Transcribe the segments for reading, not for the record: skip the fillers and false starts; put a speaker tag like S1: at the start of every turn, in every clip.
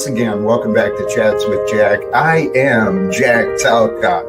S1: once again, welcome back to Chats with Jack. I am Jack Talcott.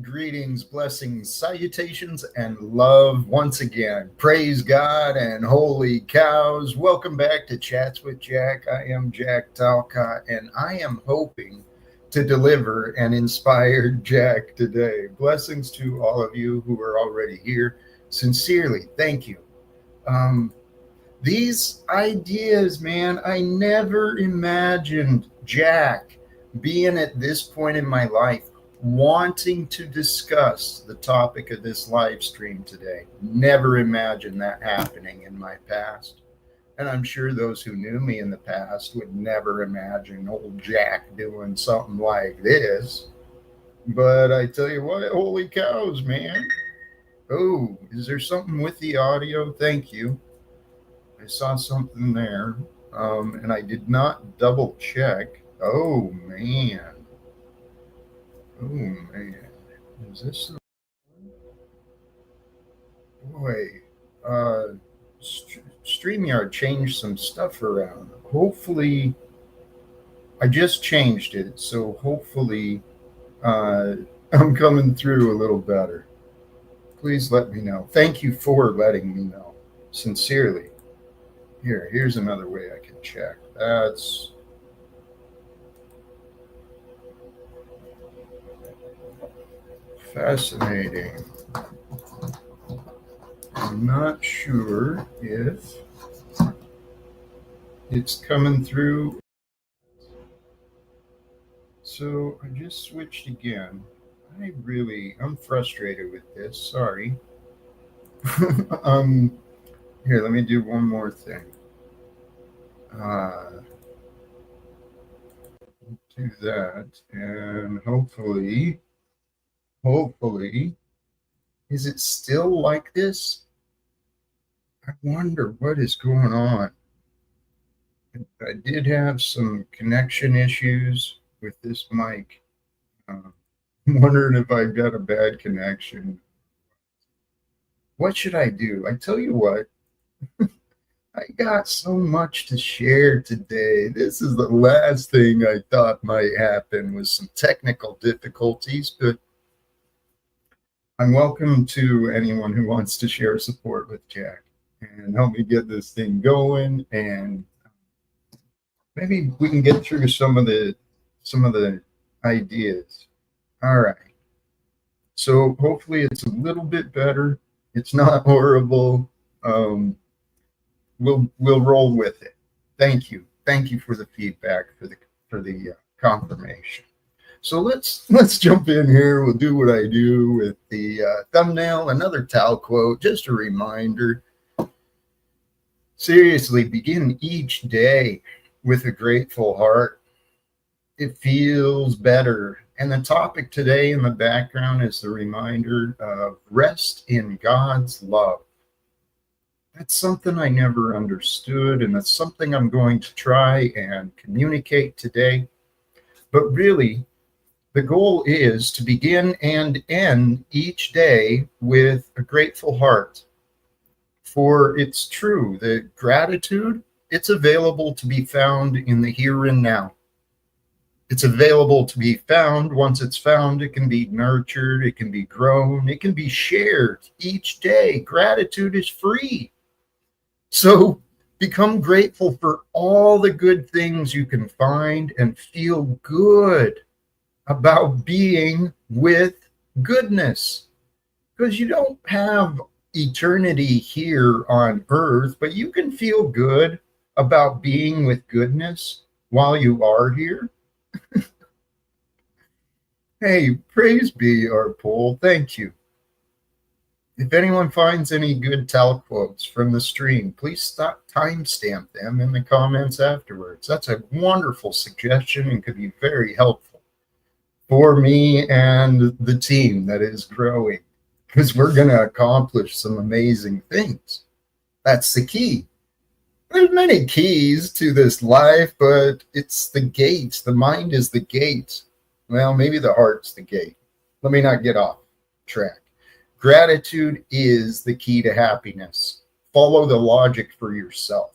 S1: Greetings, blessings, salutations, and love once again. Praise God and holy cows. Welcome back to Chats with Jack. I am Jack Talcott, and I am hoping to deliver and inspire Jack today. Blessings to all of you who are already here. Sincerely, thank you. These ideas, man, I never imagined Jack being at this point in my life wanting to discuss the topic of this live stream today. Never imagined that happening in my past. And I'm sure those who knew me in the past would never imagine old Jack doing something like this. But I tell you what, holy cows, man. Oh, is there something with the audio? Thank you. I saw something there, and I did not double check. Oh, man. Oh, man. Is this boy? StreamYard changed some stuff around. Hopefully, I just changed it, so hopefully I'm coming through a little better. Please let me know. Thank you for letting me know. Sincerely. Here's another way I can check. That's fascinating. I'm not sure if it's coming through. So I just switched again. I'm frustrated with this. Sorry. Here, let me do one more thing. Do that, and hopefully, is it still like this? I wonder what is going on. I did have some connection issues with this mic. I'm wondering if I've got a bad connection. What should I do? I tell you what, I got so much to share today. This is the last thing I thought might happen with some technical difficulties, but I'm welcome to anyone who wants to share support with Jack and help me get this thing going, and maybe we can get through some of the ideas. All right. So hopefully it's a little bit better. It's not horrible. We'll roll with it. Thank you for the feedback, for the confirmation. So let's jump in here. We'll do what I do with the thumbnail, another Tal quote, just a reminder. Seriously, begin each day with a grateful heart. It feels better. And the topic today in the background is the reminder of rest in God's love. That's something I never understood, and that's something I'm going to try and communicate today. But really, the goal is to begin and end each day with a grateful heart. For it's true that gratitude, it's available to be found in the here and now. It's available to be found. Once it's found, it can be nurtured, it can be grown, it can be shared each day. Gratitude is free. So become grateful for all the good things you can find and feel good about being with goodness. Because you don't have eternity here on earth, but you can feel good about being with goodness while you are here. Hey, praise be our poll. Thank you. If anyone finds any good Tal quotes from the stream, please timestamp them in the comments afterwards. That's a wonderful suggestion and could be very helpful for me and the team that is growing, because we're going to accomplish some amazing things. That's the key. There's many keys to this life, but it's the gate. The mind is the gate. Well, maybe the heart's the gate. Let me not get off track. Gratitude is the key to happiness. Follow the logic for yourself.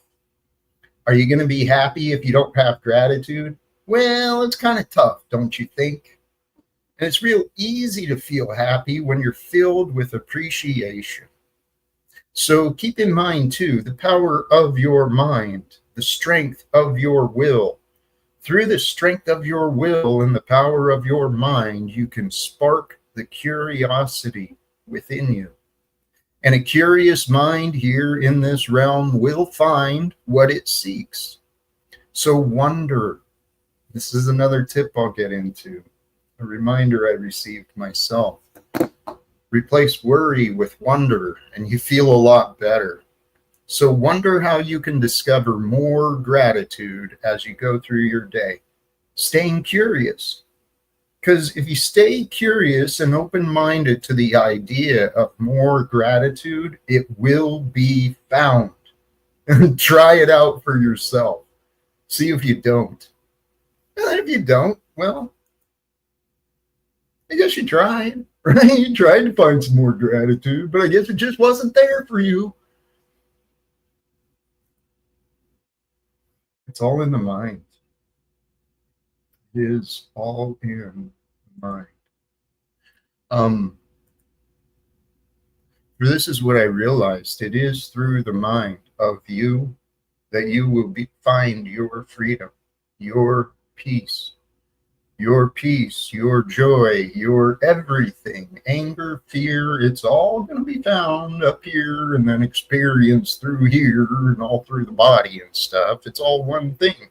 S1: Are you going to be happy if you don't have gratitude? Well, it's kind of tough, don't you think? And it's real easy to feel happy when you're filled with appreciation. So keep in mind, too, the power of your mind, the strength of your will. Through the strength of your will and the power of your mind, you can spark the curiosity within you. And a curious mind here in this realm will find what it seeks. So wonder. This is another tip I'll get into, a reminder I received myself. Replace worry with wonder, and you feel a lot better. So wonder how you can discover more gratitude as you go through your day. Staying curious. Because if you stay curious and open-minded to the idea of more gratitude, it will be found. And try it out for yourself. See if you don't. And if you don't, well, I guess you tried, right? You tried to find some more gratitude, but I guess it just wasn't there for you. It's all in the mind. It is all in the mind. For this is what I realized. It is through the mind of you that you will find your freedom, your peace, your joy, your everything, anger, fear. It's all going to be found up here and then experienced through here and all through the body and stuff. It's all one thing.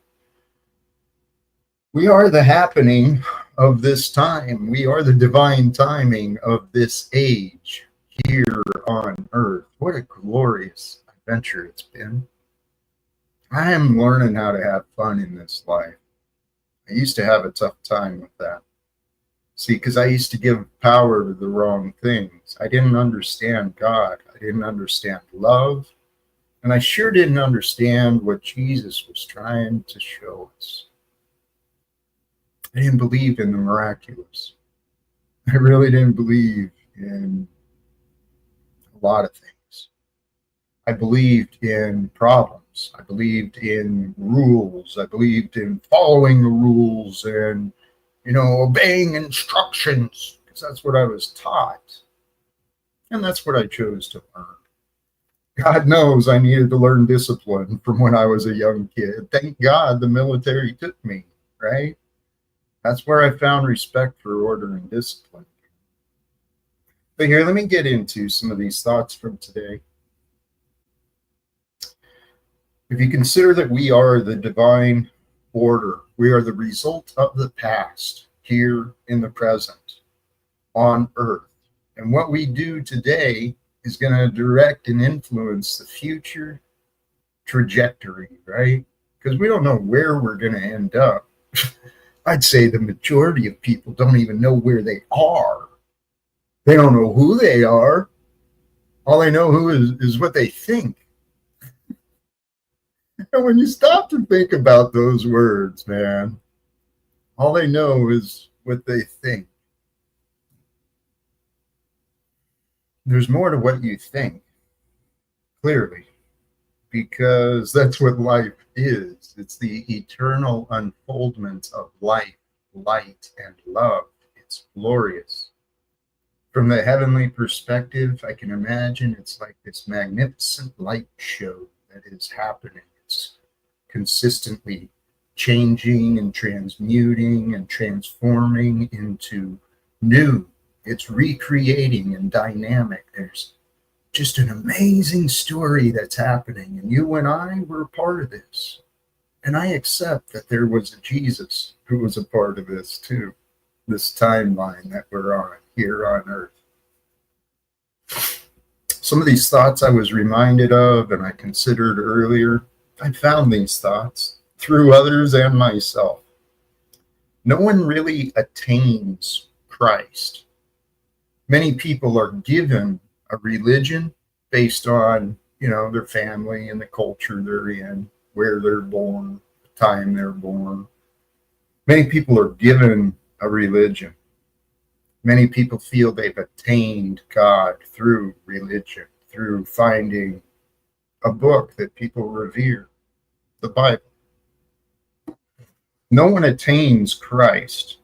S1: We are the happening of this time. We are the divine timing of this age here on earth. What a glorious adventure it's been. I am learning how to have fun in this life. I used to have a tough time with that. See, because I used to give power to the wrong things. I didn't understand God. I didn't understand love. And I sure didn't understand what Jesus was trying to show us. I didn't believe in the miraculous. I really didn't believe in a lot of things. I believed in problems. I believed in rules. I believed in following the rules and, obeying instructions, because that's what I was taught. And that's what I chose to learn. God knows I needed to learn discipline from when I was a young kid. Thank God the military took me, right? That's where I found respect for order and discipline. But here, let me get into some of these thoughts from today. If you consider that we are the divine order, we are the result of the past here in the present on earth. And what we do today is going to direct and influence the future trajectory, right? Because we don't know where we're going to end up. I'd say the majority of people don't even know where they are. They don't know who they are. All they know who is what they think. And when you stop to think about those words, man, all they know is what they think. There's more to what you think, clearly, because that's what life is. It's the eternal unfoldment of life, light, and love. It's glorious. From the heavenly perspective, I can imagine it's like this magnificent light show that is happening. It's consistently changing and transmuting and transforming into new. It's recreating and dynamic. There's just an amazing story that's happening, and you and I were a part of this. And I accept that there was a Jesus who was a part of this too, this timeline that we're on here on earth. Some of these thoughts I was reminded of and I considered earlier. I found these thoughts through others and myself. No one really attains Christ. Many people are given a religion based on their family and the culture they're in, where they're born, the time they're born. Many people are given a religion. Many people feel they've attained God through religion, through finding a book that people revere, the Bible. No one attains Christ.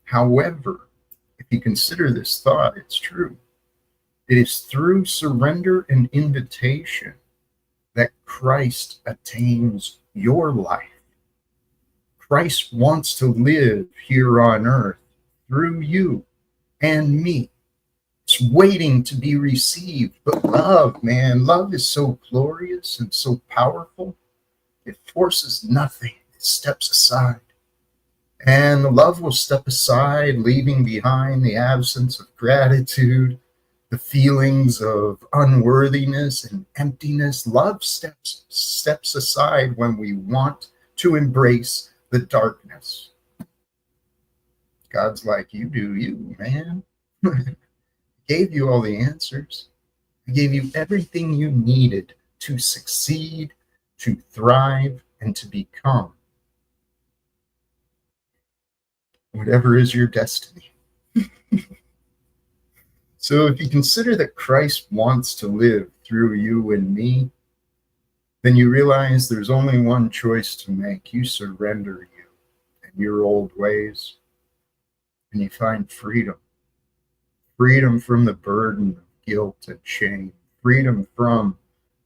S1: However, if you consider this thought, it's true. It is through surrender and invitation that Christ attains your life. Christ wants to live here on earth through you and me. It's waiting to be received. But love, man, love is so glorious and so powerful. It forces nothing. It steps aside. And the love will step aside, leaving behind the absence of gratitude, the feelings of unworthiness and emptiness. Love steps aside when we want to embrace the darkness. God's like, you do you, man. I gave you all the answers. I gave you everything you needed to succeed, to thrive, and to become whatever is your destiny. So if you consider that Christ wants to live through you and me, then you realize there's only one choice to make. You surrender you and your old ways, and you find freedom. Freedom from the burden of guilt and shame. Freedom from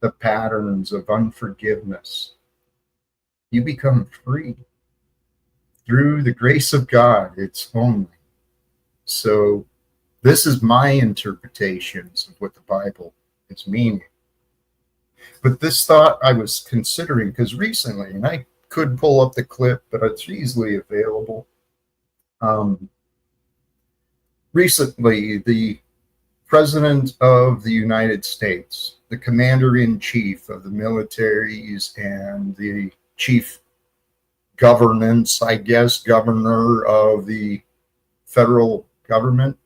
S1: the patterns of unforgiveness. You become free. Through the grace of God, it's only. So this is my interpretations of what the Bible is meaning. But this thought I was considering, because recently, and I could pull up the clip, but it's easily available. Recently, the President of the United States, the Commander-in-Chief of the militaries and the chief governance, I guess, governor of the federal government,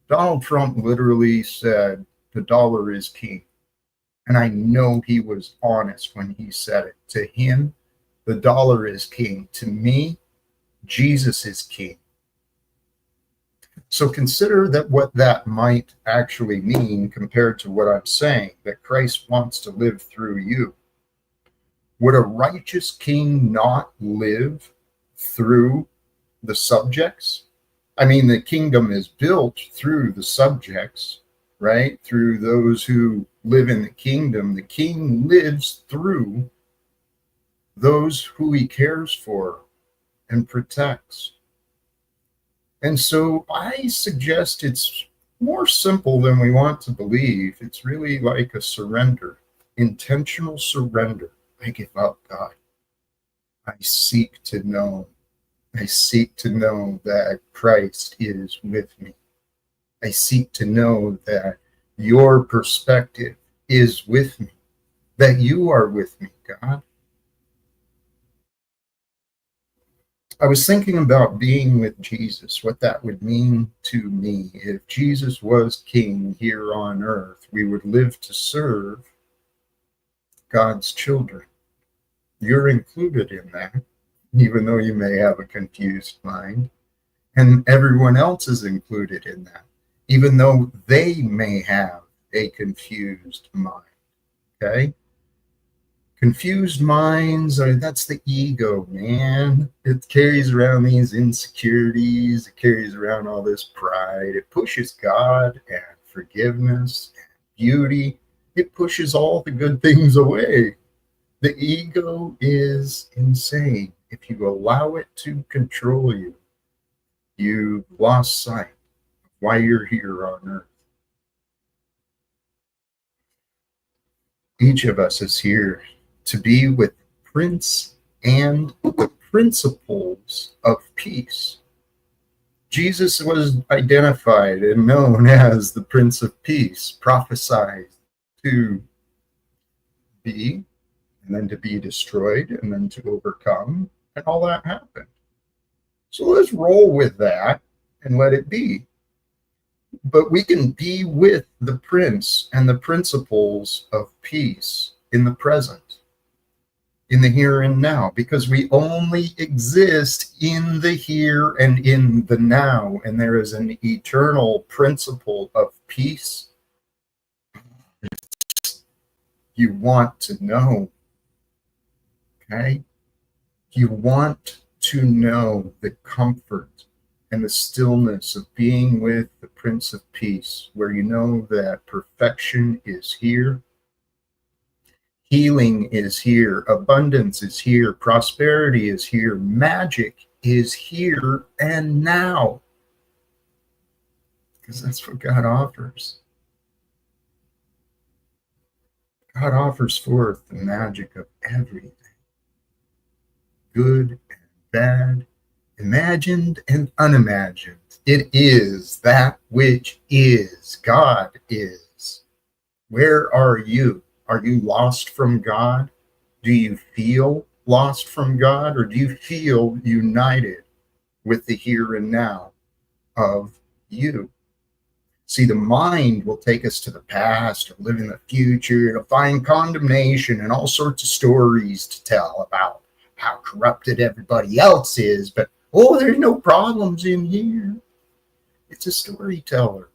S1: Donald Trump literally said, the dollar is king. And I know he was honest when he said it. To him, the dollar is king. To me, Jesus is king. So consider that what that might actually mean compared to what I'm saying, that Christ wants to live through you. Would a righteous king not live through the subjects? I mean, the kingdom is built through the subjects, right? Through those who live in the kingdom. The king lives through those who he cares for and protects. And so I suggest it's more simple than we want to believe. It's really like a surrender, intentional surrender. I give up, God. I seek to know. I seek to know that Christ is with me. I seek to know that your perspective is with me, that you are with me, God. I was thinking about being with Jesus, what that would mean to me. If Jesus was king here on earth, we would live to serve God's children. You're included in that, even though you may have a confused mind. And everyone else is included in that, even though they may have a confused mind. Okay? Confused minds, that's the ego, man. It carries around these insecurities. It carries around all this pride. It pushes God and forgiveness and beauty. It pushes all the good things away. The ego is insane. If you allow it to control you, you've lost sight of why you're here on earth. Each of us is here to be with Prince and the principles of peace. Jesus was identified and known as the Prince of Peace, prophesied to be, and then to be destroyed, and then to overcome, and all that happened. So let's roll with that and let it be. But we can be with the Prince and the principles of peace in the present, in the here and now, because we only exist in the here and in the now. And there is an eternal principle of peace you want to know. Okay? You want to know the comfort and the stillness of being with the Prince of Peace, where you know that perfection is here, healing is here, abundance is here, prosperity is here, magic is here and now, because that's what God offers. God offers forth the magic of everything, good and bad, imagined and unimagined. It is that which is. God is. Where are you? Are you lost from God? Do you feel lost from God, or do you feel united with the here and now of you? See, the mind will take us to the past or live in the future to find condemnation and all sorts of stories to tell about how corrupted everybody else is. But, oh, there's no problems in here. It's a storyteller.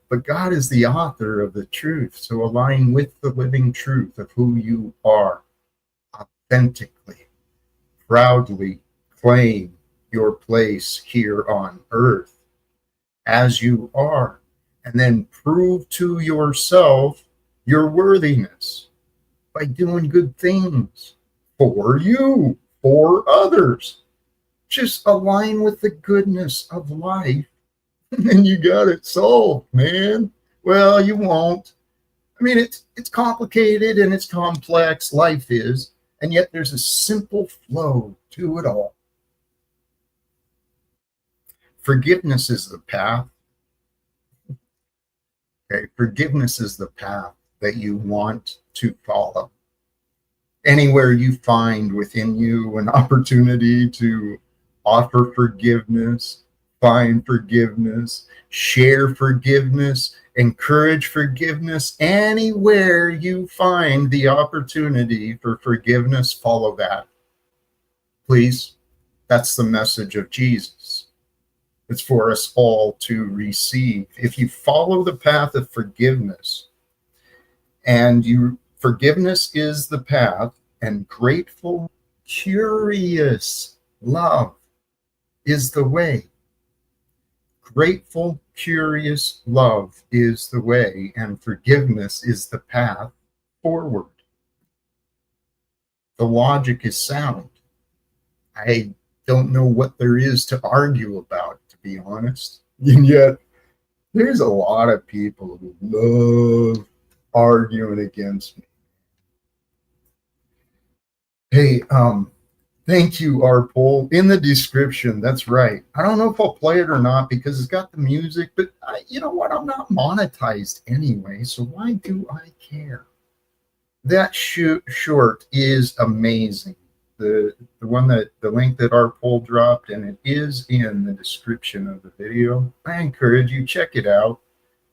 S1: But God is the author of the truth. So align with the living truth of who you are authentically, proudly claim your place here on earth as you are, and then prove to yourself your worthiness by doing good things for you, for others. Just align with the goodness of life, and then you got it solved, man. Well, you won't. I mean, it's complicated and it's complex, life is, and yet there's a simple flow to it all. Forgiveness is the path. Okay, forgiveness is the path that you want to follow. Anywhere you find within you an opportunity to offer forgiveness, find forgiveness, share forgiveness, encourage forgiveness, anywhere you find the opportunity for forgiveness, follow that. Please, that's the message of Jesus. It's for us all to receive. If you follow the path of forgiveness, and forgiveness is the path, and grateful, curious love is the way. Grateful, curious love is the way, and forgiveness is the path forward. The logic is sound. I don't know what there is to argue about, to be honest. And yet, there's a lot of people who love arguing against me. Hey, thank you, our poll in the description. That's right. I don't know if I'll play it or not because it's got the music, but you know what? I'm not monetized anyway, so why do I care? That short is amazing. The one that the link that our poll dropped, and it is in the description of the video. I encourage you, check it out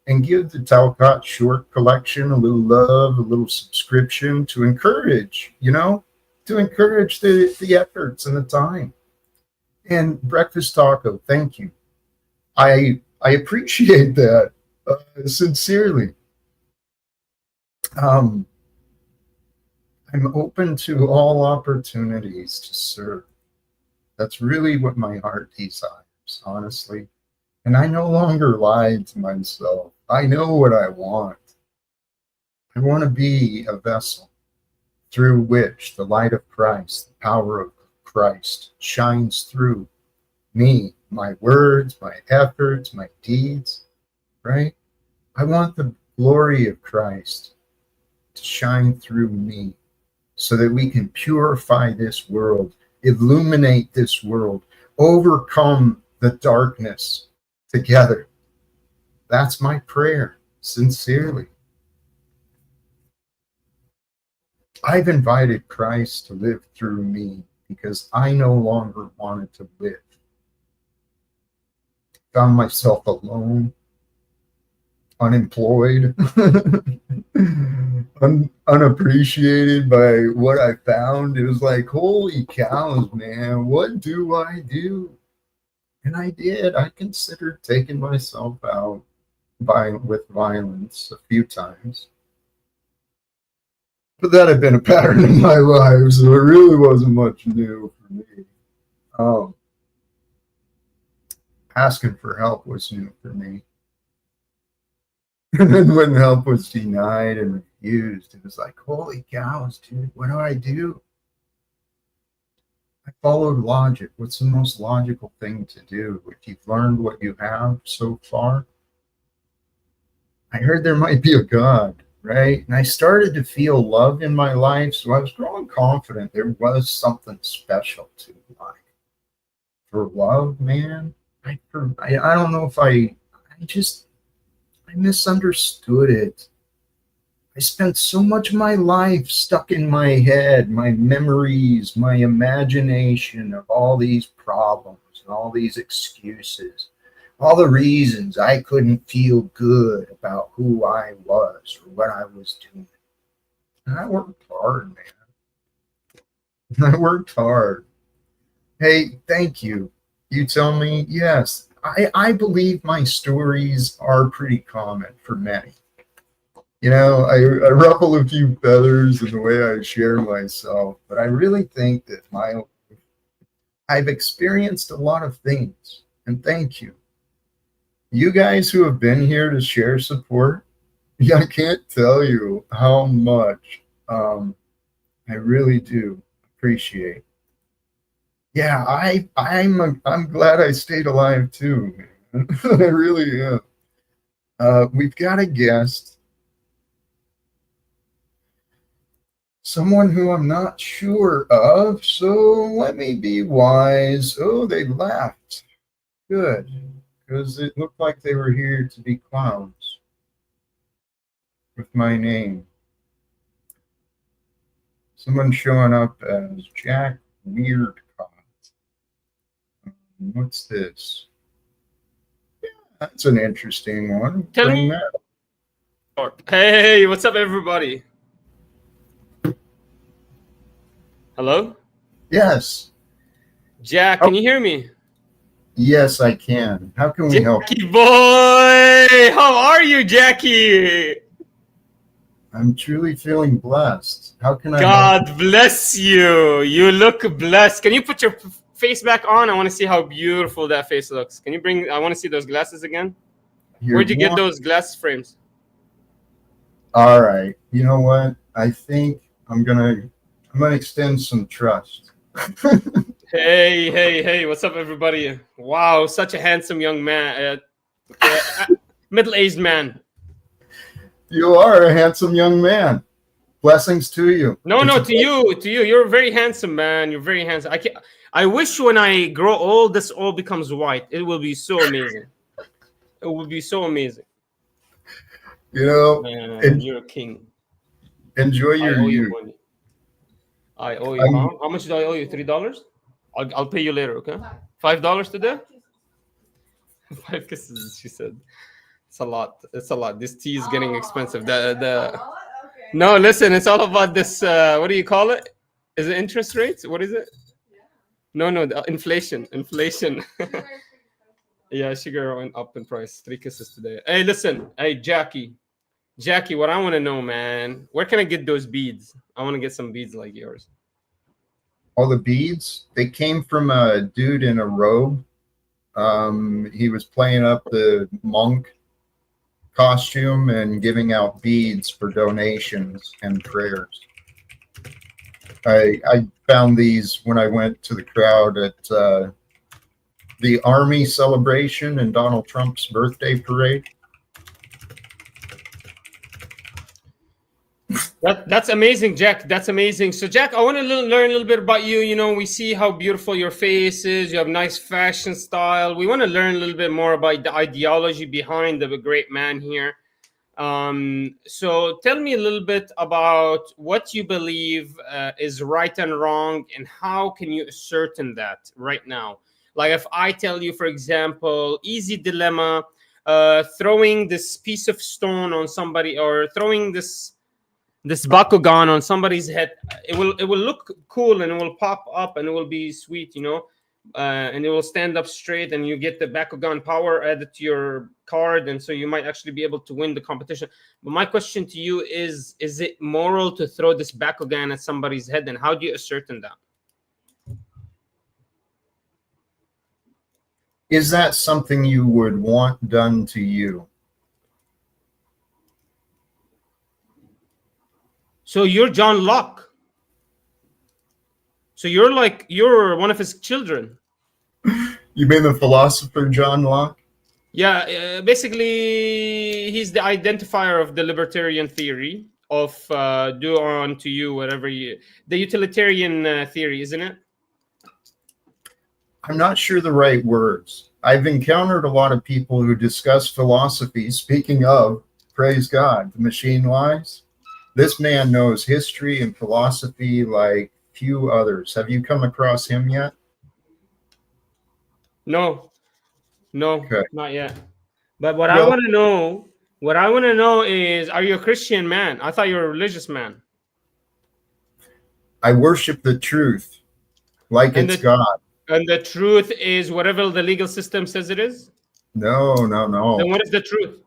S1: and give the Talcott short collection a little love, a little subscription to encourage, to encourage the efforts and the time. And Breakfast Taco, thank you. I appreciate that sincerely. I'm open to all opportunities to serve. That's really what my heart desires, honestly. And I no longer lie to myself. I know what I want. I want to be a vessel through which the light of Christ, the power of Christ shines through me, my words, my efforts, my deeds, right? I want the glory of Christ to shine through me so that we can purify this world, illuminate this world, overcome the darkness together. That's my prayer, sincerely. I've invited Christ to live through me because I no longer wanted to live. Found myself alone, unemployed, unappreciated by what I found. It was like, holy cows, man, what do I do? And I did. I considered taking myself out with violence a few times. But that had been a pattern in my life, so it really wasn't much new for me. Um, Asking for help was new for me. And then when help was denied and refused, it was like, holy cows, dude, what do I do? I followed logic. What's the most logical thing to do? If you've learned what you have so far, I heard there might be a God, right? And I started to feel love in my life. So I was growing confident there was something special to life. For love, man, I don't know if I misunderstood it. I spent so much of my life stuck in my head, my memories, my imagination of all these problems and all these excuses, all the reasons I couldn't feel good about who I was or what I was doing. And I worked hard, man. I worked hard. Hey, thank you. You tell me, yes, I believe my stories are pretty common for many. You know, I ruffle a few feathers in the way I share myself, but I really think that I've experienced a lot of things, and thank you. You guys who have been here to share support, yeah, I can't tell you how much I really do appreciate. Yeah, I'm glad I stayed alive too, man. I really am. We've got a guest, someone who I'm not sure of, so let me be wise. Oh, they left. Good, because it looked like they were here to be clowns with my name. Someone showing up as Jack Weirdcott. What's this? That's an interesting one.
S2: Tell
S1: Bring
S2: me.
S1: that.
S2: Hey, what's up, everybody? Hello?
S1: Yes.
S2: Jack, can you hear me?
S1: Yes, I can. How can we help?
S2: Jackie boy! How are you, Jackie?
S1: I'm truly feeling blessed. How can I help?
S2: God bless you. You look blessed. Can you put your face back on? I want to see how beautiful that face looks. Can you bring, I want to see those glasses again. Where'd you get those glass frames?
S1: All right. You know what? I think I'm gonna extend some trust.
S2: Hey, what's up, everybody? Wow, such a handsome young man. Middle-aged man.
S1: You are a handsome young man. Blessings to you.
S2: No, to you. You're very handsome, man. You're very handsome. I wish when I grow old, this all becomes white. It will be so amazing. It would be so amazing.
S1: You know,
S2: Man, you're a king.
S1: Enjoy your youth.
S2: Money. I owe you. How much do I owe you? $3? I'll pay you later. Okay. $5 today. 5 kisses. She said. It's a lot. It's a lot. This tea is getting expensive. No, listen. It's all about this. What do you call it? Is it interest rates? What is it? No, inflation. Inflation. Yeah, sugar went up in price. 3 kisses today. Hey, listen. Hey, Jackie, what I want to know, man, where can I get those beads? I want to get some beads like yours.
S1: All the beads, they came from a dude in a robe. He was playing up the monk costume and giving out beads for donations and prayers. I found these when I went to the crowd at the Army celebration and Donald Trump's birthday parade.
S2: That's amazing, Jack. That's amazing. So, Jack, I want to learn a little bit about you. You know, we see how beautiful your face is. You have nice fashion style. We want to learn a little bit more about the ideology behind the great man here. So tell me a little bit about what you believe is right and wrong, and how can you ascertain that right now? Like if I tell you, for example, easy dilemma, throwing this piece of stone on somebody, or throwing this Bakugan on somebody's head, it will look cool, and it will pop up, and it will be sweet, and it will stand up straight, and you get the Bakugan power added to your card, and so you might actually be able to win the competition. But my question to you is it moral to throw this Bakugan at somebody's head, and how do you ascertain that?
S1: Is that something you would want done to you?
S2: So you're John Locke. So you're one of his children.
S1: You mean the philosopher John Locke?
S2: Yeah, basically, he's the identifier of the libertarian theory of do unto you whatever you... The utilitarian theory, isn't it?
S1: I'm not sure the right words. I've encountered a lot of people who discuss philosophy. Speaking of, praise God, the machine lies. This man knows history and philosophy like few others. Have you come across him yet?
S2: No,
S1: Okay.
S2: not yet. But what I want to know is, are you a Christian man? I thought you were a religious man.
S1: I worship the truth like it's God.
S2: And the truth is whatever the legal system says it is?
S1: No.
S2: Then what is the truth?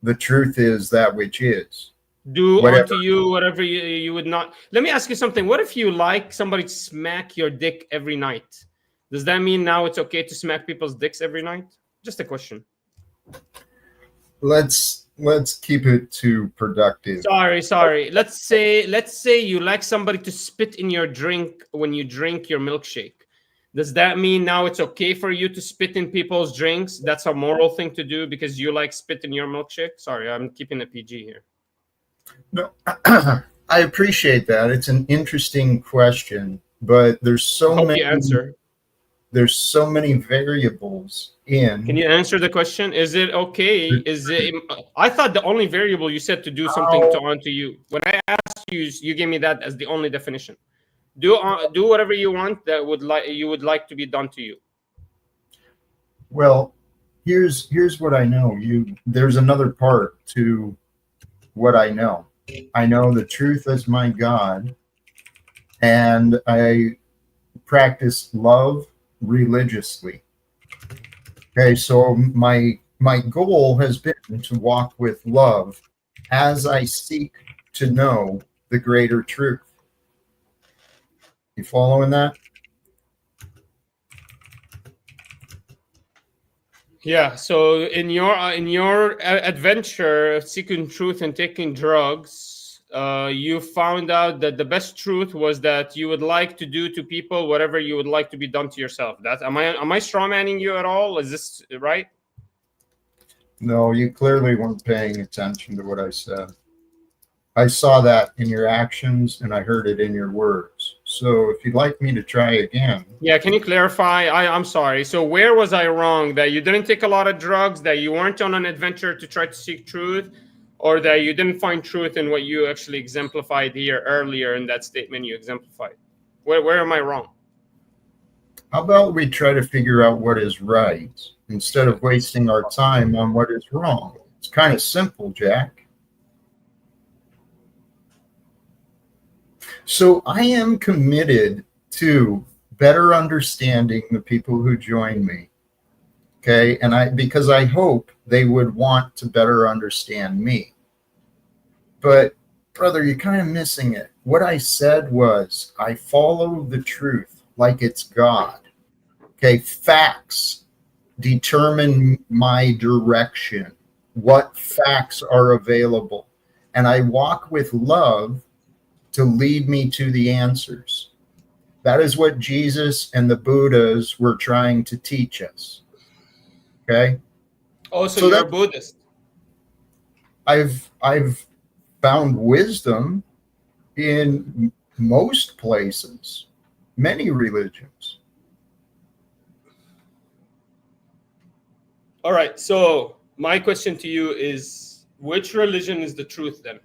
S1: The truth is that which is.
S2: Do unto you whatever you would not. Let me ask you something. What if you like somebody to smack your dick every night? Does that mean now it's okay to smack people's dicks every night? Just a question.
S1: Let's keep it to productive.
S2: Sorry. Let's say you like somebody to spit in your drink when you drink your milkshake. Does that mean now it's okay for you to spit in people's drinks? That's a moral thing to do because you like spit in your milkshake? Sorry, I'm keeping it PG here.
S1: No, I appreciate that. It's an interesting question, but there's so many.
S2: Answer.
S1: There's so many variables in.
S2: Can you answer the question? Is it okay? Is it? I thought the only variable you said to do something to onto you. When I asked you, you gave me that as the only definition. Do whatever you want that you would like to be done to you.
S1: Well, here's what I know. There's another part to what I know. I know the truth is my God, and I practice love religiously. Okay, so my goal has been to walk with love as I seek to know the greater truth. You following that?
S2: Yeah. So in your adventure of seeking truth and taking drugs, you found out that the best truth was that you would like to do to people whatever you would like to be done to yourself. Am I strawmanning you at all? Is this right?
S1: No, you clearly weren't paying attention to what I said. I saw that in your actions and I heard it in your words. So if you'd like me to try again.
S2: Yeah, can you clarify? I'm sorry. So where was I wrong? That you didn't take a lot of drugs, that you weren't on an adventure to try to seek truth, or that you didn't find truth in what you actually exemplified here earlier in that statement you exemplified? Where am I wrong?
S1: How about we try to figure out what is right instead of wasting our time on what is wrong? It's kind of simple, Jack. So I am committed to better understanding the people who join me. Okay. And because I hope they would want to better understand me. But brother, you're kind of missing it. What I said was I follow the truth like it's God. Okay. Facts determine my direction, what facts are available. And I walk with love to lead me to the answers. That is what Jesus and the Buddhas were trying to teach us. Okay.
S2: Oh, so you're a Buddhist.
S1: I've found wisdom in most places, many religions.
S2: All right. So my question to you is, which religion is the truth then?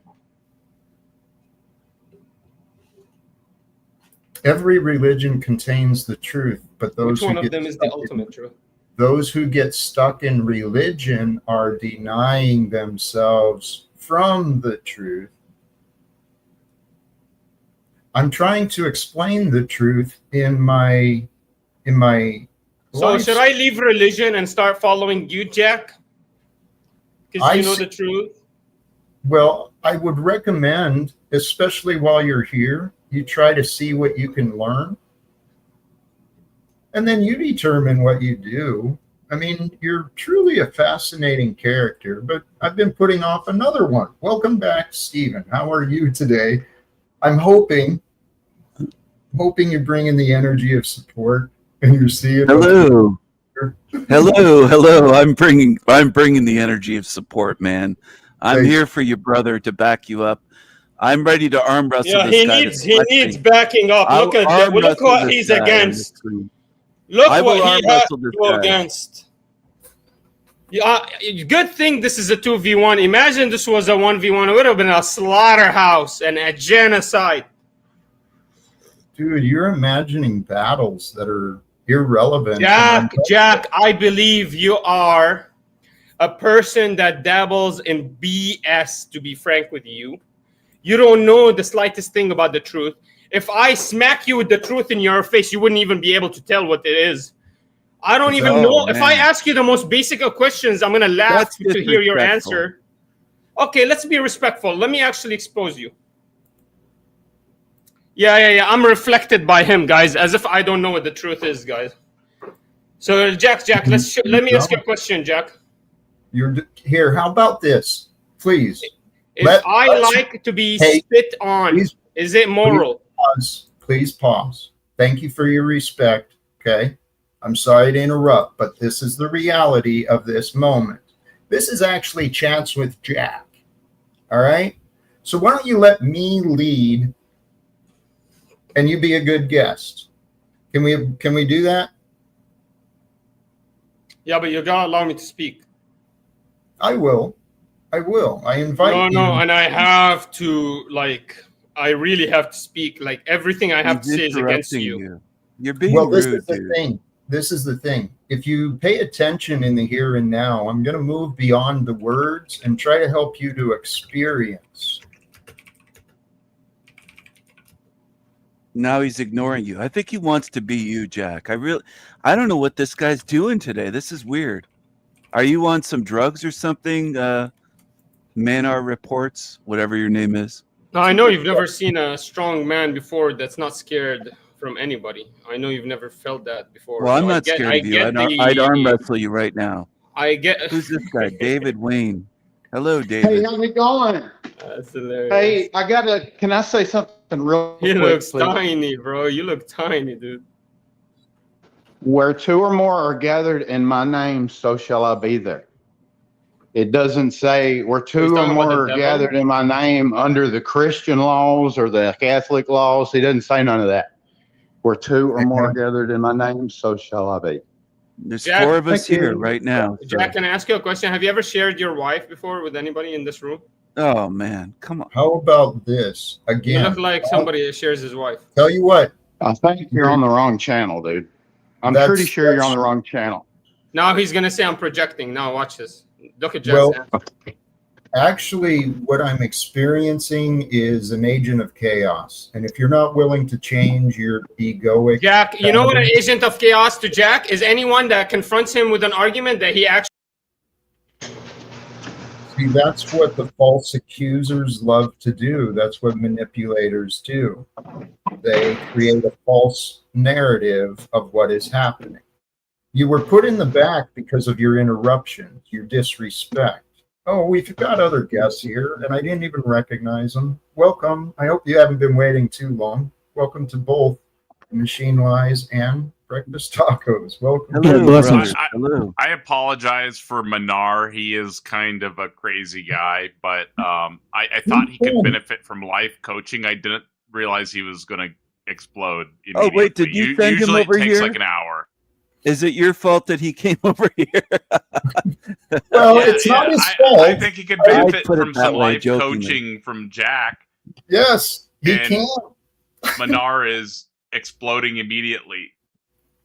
S1: Every religion contains the truth, but
S2: Which one of them is the ultimate truth?
S1: Those who get stuck in religion are denying themselves from the truth. I'm trying to explain the truth in my
S2: So should I leave religion and start following you, Jack? Because you know the truth.
S1: Well, I would recommend, especially while you're here, you try to see what you can learn. And then you determine what you do. I mean, you're truly a fascinating character, but I've been putting off another one. Welcome back, Stephen. How are you today? I'm hoping you bring in the energy of support and you're seeing.
S3: Hello. Hello. I'm bringing the energy of support, man. I'm here for you, brother, to back you up. I'm ready to arm wrestle this guy.
S2: He needs backing up. Look at that. Look what he's against. Look what he has to go against. Yeah, good thing this is a 2v1. Imagine this was a 1v1. It would have been a slaughterhouse and a genocide.
S1: Dude, you're imagining battles that are irrelevant.
S2: Jack, I believe you are a person that dabbles in BS, to be frank with you. You don't know the slightest thing about the truth. If I smack you with the truth in your face, you wouldn't even be able to tell what it is. I don't even know. Man. If I ask you the most basic of questions, I'm going to laugh to hear your answer. Okay, let's be respectful. Let me actually expose you. Yeah. I'm reflected by him, guys, as if I don't know what the truth is, guys. So, Jack, let me ask you a question, Jack.
S1: You're here. How about this, please?
S2: If I like to be spit on, is it moral?
S1: Please pause. Thank you for your respect. Okay. I'm sorry to interrupt, but this is the reality of this moment. This is actually Chats with Jack. All right. So why don't you let me lead and you be a good guest? Can we do that?
S2: Yeah, but you gotta allow me to speak.
S1: I will. I invite you.
S2: No, and I have to, I really have to speak. Like, everything I have to say is against you.
S3: You're being rude,
S1: this is the thing. This is the thing. If you pay attention in the here and now, I'm going to move beyond the words and try to help you to experience.
S3: Now he's ignoring you. I think he wants to be you, Jack. I don't know what this guy's doing today. This is weird. Are you on some drugs or something? Manar Reports, whatever your name is.
S2: No, I know you've never seen a strong man before that's not scared from anybody. I know you've never felt that before.
S3: Well, I'm not scared of you. I'd arm wrestle you right now.
S2: Who's
S3: this guy? David Wayne. Hello, David.
S4: Hey, how's it going?
S2: That's hilarious.
S4: Hey, can I say something real quick?
S2: You look tiny, bro. You look tiny, dude.
S4: Where two or more are gathered in my name, so shall I be there. It doesn't say where two or more are gathered in my name under the Christian laws or the Catholic laws. He doesn't say none of that. Where two or more are gathered in my name, so shall I be.
S3: There's four of us here right now.
S2: Jack, can I ask you a question? Have you ever shared your wife before with anybody in this room?
S3: Oh, man. Come on.
S1: How about this? Again.
S2: You look like somebody that shares his wife.
S1: Tell you what.
S4: I think you're on the wrong channel, dude. I'm pretty sure you're on the wrong channel.
S2: Now he's going to say I'm projecting. Now watch this. Look at Jack's answer.
S1: Actually, what I'm experiencing is an agent of chaos. And if you're not willing to change your egoic...
S2: Jack, you know what an agent of chaos to Jack is? Anyone that confronts him with an argument that he actually...
S1: See, that's what the false accusers love to do. That's what manipulators do. They create a false narrative of what is happening. You were put in the back because of your interruptions, your disrespect. Oh, we've got other guests here, and I didn't even recognize them. Welcome. I hope you haven't been waiting too long. Welcome to both Machine Lies and Breakfast Tacos. Welcome.
S3: Hello.
S5: I apologize for Manar. He is kind of a crazy guy, but I thought he could benefit from life coaching. I didn't realize he was going to explode.
S3: Oh, wait, did you send him over here?
S5: Usually it takes like an hour.
S3: Is it your fault that he came over here?
S1: Well, it's not his fault.
S5: I think he could benefit from some life coaching from Jack.
S1: Yes, he can.
S5: Manar is exploding immediately.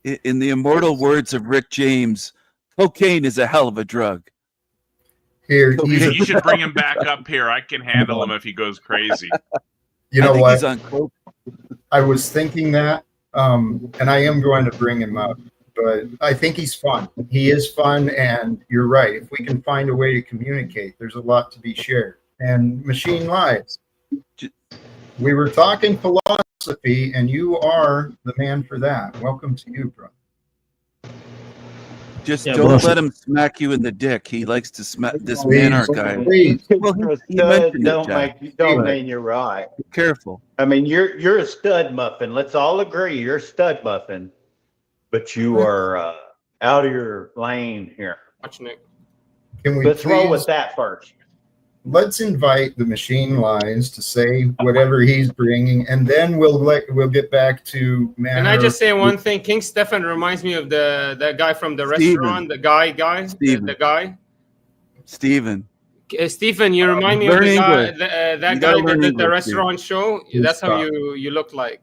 S3: In the immortal words of Rick James, cocaine is a hell of a drug.
S1: Here,
S5: You should bring him back up here. I can handle him if he goes crazy.
S1: You know
S3: I think
S1: what?
S3: he's on coke.
S1: I was thinking that, and I am going to bring him up, but I think he's fun. He is fun, and you're right. If we can find a way to communicate, there's a lot to be shared. And machine lives. We were talking philosophy, and you are the man for that. Welcome to you, brother.
S3: Just don't let him smack you in the dick. He likes to smack this man, guy.
S1: Please.
S3: Well, he mentioned it, Jack.
S6: Don't mean you're right.
S3: Be careful.
S6: I mean, you're a stud muffin. Let's all agree you're a stud muffin, but you are out of your lane here.
S2: Watch Nick.
S1: Can we
S6: Let's roll
S1: please-
S6: with that first.
S1: Let's invite the machine lies to say whatever he's bringing, and then we'll get back to man.
S2: Can I just say one thing? King Stefan reminds me of that guy from the restaurant. The guy, the guy.
S3: Stephen.
S2: Stephen, you remind me of the guy, that guy that did the restaurant show. That's how you look like.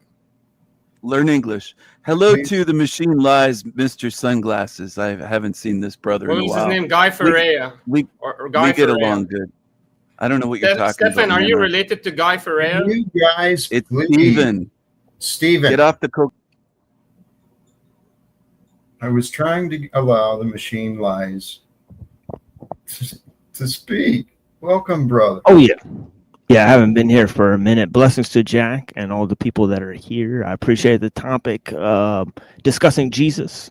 S3: Learn English. Hello to the machine lies, Mr. Sunglasses. I haven't seen this brother in a while.
S2: What was his name? Guy Ferreira.
S3: Or Guy Ferreira. We get along good. I don't know what you're talking about.
S2: Stefan, are you related to Guy Ferreira?
S1: You guys,
S3: it's Stephen.
S1: Stephen,
S3: get off the coke.
S1: I was trying to allow the machine lies to speak. Welcome, brother.
S7: Oh yeah. Yeah, I haven't been here for a minute. Blessings to Jack and all the people that are here. I appreciate the topic, discussing Jesus.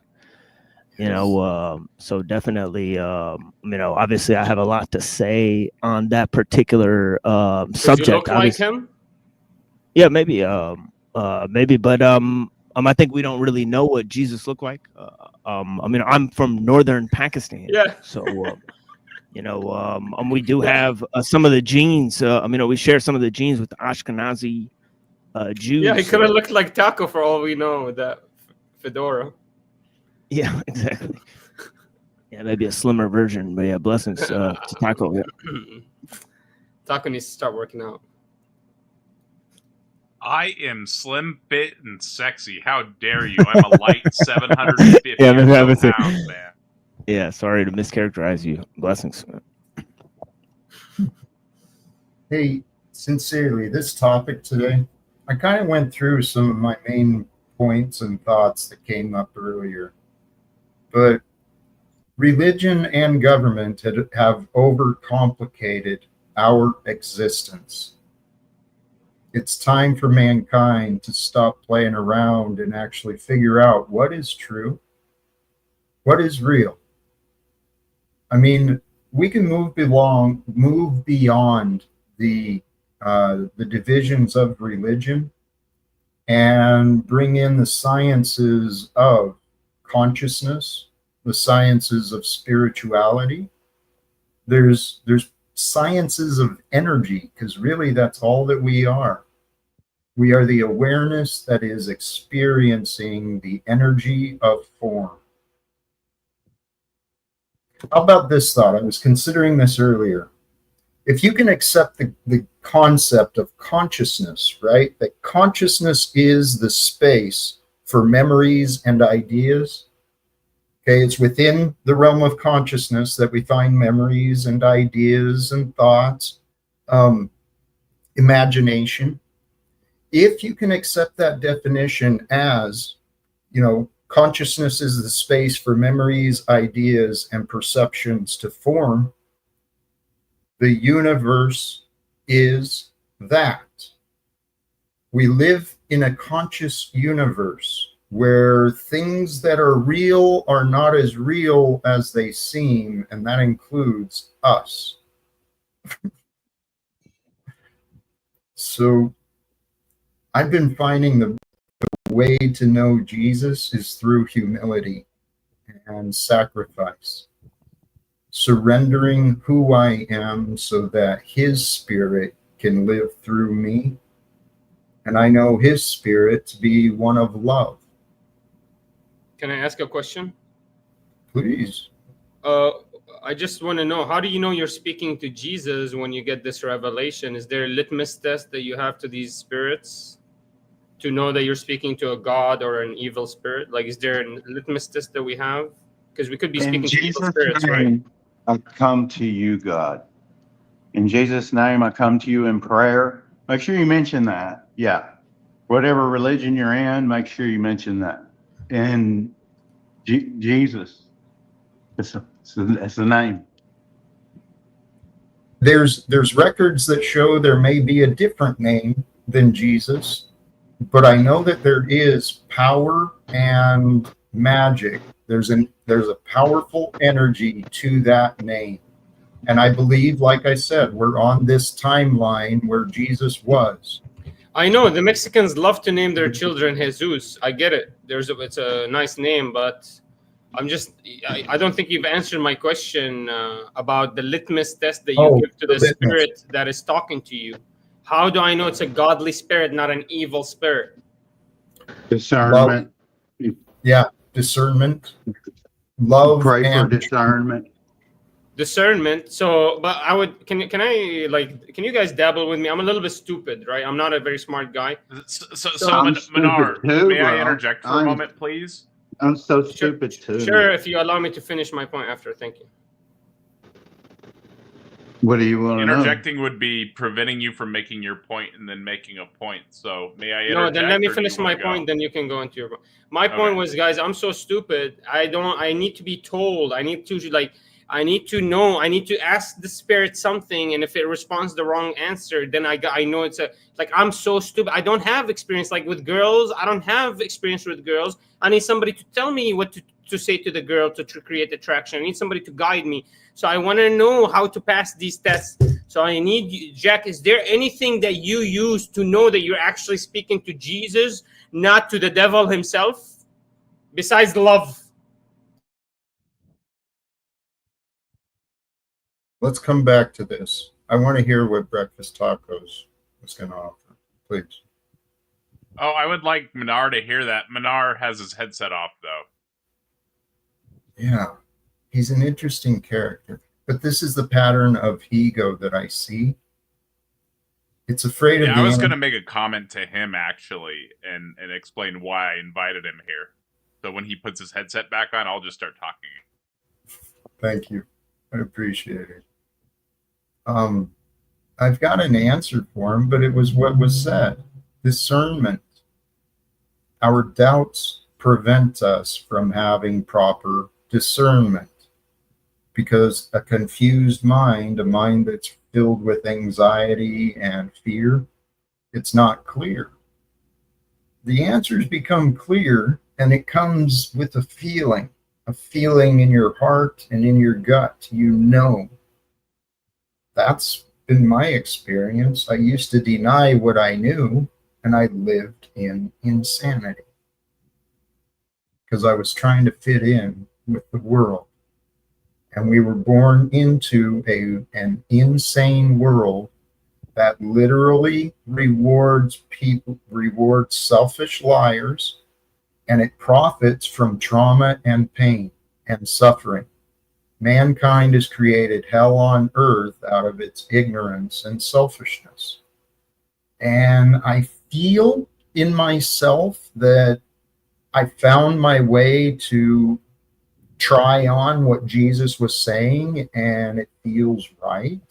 S7: So definitely, obviously I have a lot to say on that particular subject.
S2: You look like him?
S7: Yeah, maybe, but I think we don't really know what Jesus looked like. I'm from northern Pakistan.
S2: Yeah.
S7: So, we do have some of the genes. We share some of the genes with the Ashkenazi Jews.
S2: Yeah, he could have looked like Taco for all we know with that fedora.
S7: Yeah, exactly. Yeah, maybe a slimmer version, but yeah, blessings to Taco. Yeah.
S2: Taco needs to start working out.
S5: I am slim, fit, and sexy. How dare you? I'm a light 750 pounds, man.
S7: Yeah, sorry to mischaracterize you. Blessings.
S1: Hey, sincerely, this topic today, I kind of went through some of my main points and thoughts that came up earlier. But religion and government have overcomplicated our existence. It's time for mankind to stop playing around and actually figure out what is true, what is real. I mean, we can move beyond the divisions of religion and bring in the sciences of consciousness, the sciences of spirituality. There's sciences of energy, because really that's all that we are. We are the awareness that is experiencing the energy of form. How about this thought? I was considering this earlier. If you can accept the concept of consciousness, right? That consciousness is the space for memories and ideas. Okay, it's within the realm of consciousness that we find memories and ideas and thoughts, imagination. If you can accept that definition as, consciousness is the space for memories, ideas, and perceptions to form, the universe is that. We live in a conscious universe where things that are real are not as real as they seem, and that includes us. So I've been finding the way to know Jesus is through humility and sacrifice, surrendering who I am so that his spirit can live through me. And I know his spirit to be one of love.
S2: Can I ask a question?
S1: Please.
S2: I just want to know, how do you know you're speaking to Jesus when you get this revelation? Is there a litmus test that you have to these spirits? to know that you're speaking to a god or an evil spirit? Like, is there a litmus test that we have? Because we could be
S4: In
S2: speaking to evil
S4: Jesus'
S2: spirits, right?
S4: name, I come to you, God. In Jesus' name, I come to you in prayer. Make sure you mention that. Yeah. Whatever religion you're in, make sure you mention that. And Jesus, it's the name.
S1: There's records that show there may be a different name than Jesus, but I know that there is power and magic. There's a powerful energy to that name. And I believe, like I said, we're on this timeline where Jesus was.
S2: I know the Mexicans love to name their children Jesus. I get it. It's a nice name, but I don't think you've answered my question about the litmus test that you give to the spirit that is talking to you. How do I know it's a godly spirit, not an evil spirit?
S4: Discernment.
S1: Yeah, discernment. Love.
S4: Pray for discernment.
S2: Discernment. So, but can you guys dabble with me? I'm a little bit stupid, right? I'm not a very smart guy.
S5: So Manar, may I interject for a moment, please?
S4: I'm so stupid too.
S2: Sure, if you allow me to finish my point after. Thank you.
S4: What do you want to know?
S5: Interjecting would be preventing you from making your point and then making a point. So may I interject?
S2: No, then let me finish my point, then you can go into your point. My point was, guys, I'm so stupid. I need to be told. I need to know. I need to ask the spirit something, and if it responds the wrong answer, then I know it's I'm so stupid. I don't have experience with girls. I don't have experience with girls. I need somebody to tell me what to say to the girl to create attraction. I need somebody to guide me. So I want to know how to pass these tests. So I need you, Jack. Is there anything that you use to know that you're actually speaking to Jesus, not to the devil himself, besides love?
S1: Let's come back to this. I want to hear what Breakfast Tacos was going to offer, please.
S5: Oh, I would like Manar to hear that. Manar has his headset off, though.
S1: Yeah, he's an interesting character. But this is the pattern of ego that I see. It's afraid of.
S5: I was going to make a comment to him, actually, and explain why I invited him here. So when he puts his headset back on, I'll just start talking.
S1: Thank you. I appreciate it. I've got an answer for him, but it was what was said. Discernment. Our doubts prevent us from having proper discernment, because a confused mind, a mind that's filled with anxiety and fear, it's not clear. The answers become clear, and it comes with a feeling in your heart and in your gut. That's been my experience. I used to deny what I knew, and I lived in insanity because I was trying to fit in with the world. And we were born into an insane world that literally rewards selfish liars, and it profits from trauma and pain and suffering. Mankind has created hell on earth out of its ignorance and selfishness. And I feel in myself that I found my way to try on what Jesus was saying, and it feels right.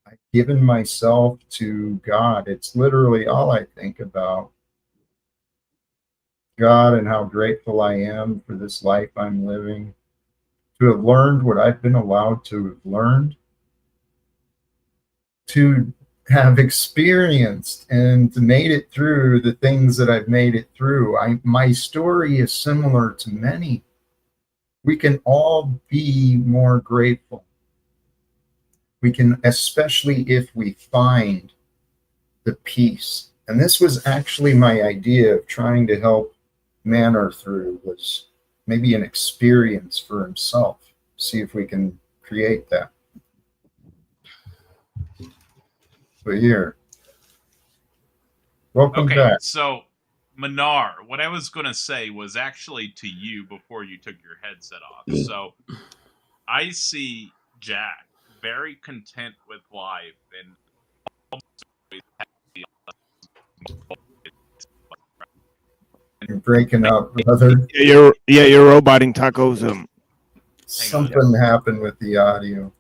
S1: I've given myself to God. It's literally all I think about. God and how grateful I am for this life I'm living, to have learned what I've been allowed to have learned, to have experienced and made it through the things that I've made it through. My story is similar to many. We can all be more grateful. We can, especially if we find the peace. And this was actually my idea of trying to help Manor through, was maybe an experience for himself. See if we can create that. But here, welcome back.
S5: So Manar, what I was going to say was actually to you before you took your headset off. So I see Jack very content with life and
S1: You're breaking up, brother.
S7: You're roboting tacos.
S1: Something happened with the audio.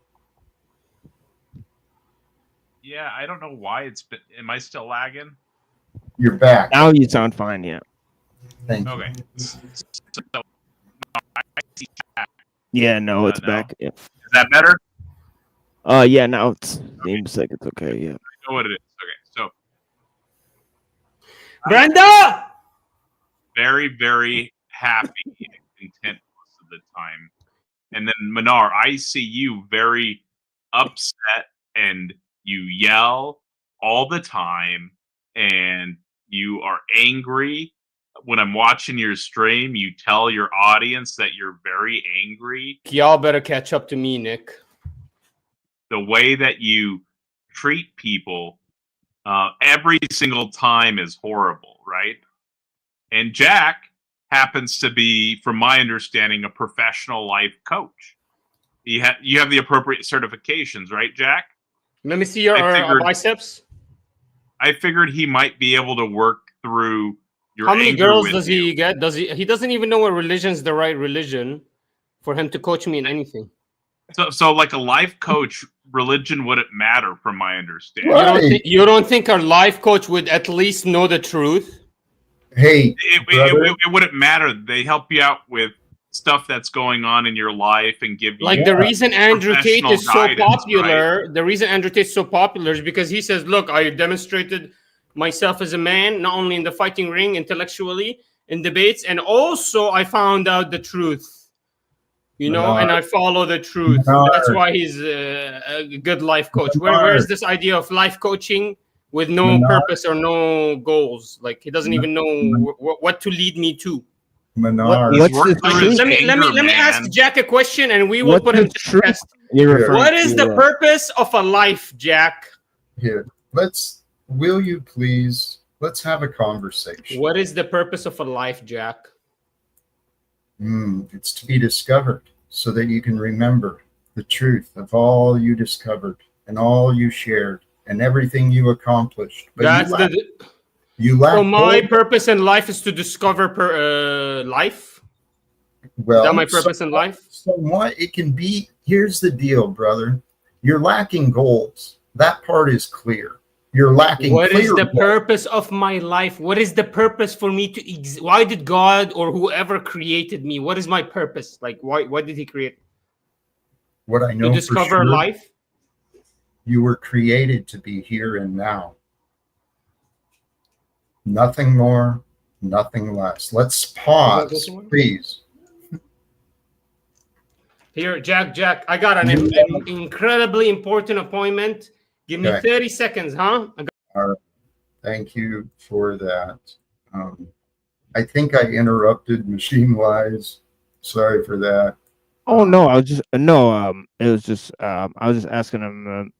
S5: Yeah, I don't know why it's been. Am I still lagging?
S1: You're back.
S7: Now you sound fine. Yeah.
S1: Thank you.
S5: Okay. So, I see chat.
S7: Yeah. No, it's
S5: No.
S7: back. Yeah.
S5: Is that better?
S7: Yeah. Now it seems like it's okay. Yeah.
S5: I know what it is. Okay. So
S2: Brenda!
S5: very, very happy and content most of the time. And then Manar, I see you very upset and you yell all the time and you are angry. When I'm watching your stream, you tell your audience that you're very angry.
S2: Y'all better catch up to me, Nick.
S5: The way that you treat people every single time is horrible, right? And Jack happens to be, from my understanding, a professional life coach. You have the appropriate certifications, right, Jack?
S2: Let me see your biceps.
S5: I figured he might be able to work through your
S2: How many
S5: anger
S2: girls
S5: with
S2: does
S5: you.
S2: he get? He doesn't even know what religion's the right religion for him to coach me in anything.
S5: So like a life coach, religion wouldn't matter, from my understanding.
S1: Right.
S2: You don't think our life coach would at least know the truth?
S1: Hey,
S5: it wouldn't matter. They help you out with stuff that's going on in your life and give you
S2: the reason Andrew Tate is so popular.
S5: Right?
S2: The reason Andrew Tate is so popular is because he says, "Look, I demonstrated myself as a man, not only in the fighting ring, intellectually, in debates, and also I found out the truth." And I follow the truth. That's why he's a good life coach. Where is this idea of life coaching with no purpose or no goals? Like he doesn't even know what to lead me to.
S1: Menard.
S2: Let me ask Jack a question, and we will put him to the test. What is the purpose of a life, Jack?
S1: Here, will you please? Let's have a conversation.
S2: What is the purpose of a life, Jack?
S1: It's to be discovered so that you can remember the truth of all you discovered and all you shared and everything you accomplished. But
S2: so my purpose in life is to discover life?
S1: Well,
S2: is that my purpose in life?
S1: So what it can be, here's the deal, brother. You're lacking goals. That part is clear. You're lacking.
S2: What is the purpose of my life? What is the purpose for me to why did God or whoever created me? What is my purpose? Like why did he create?
S1: What I know
S2: to discover life?
S1: You were created to be here and now. Nothing more, nothing less. Let's pause, please.
S2: Here, Jack, I got an incredibly important appointment. Give me 30 seconds, huh?
S1: All right. Thank you for that. I think I interrupted machine-wise. Sorry for that.
S7: Oh no, I was just it was just I was just asking him.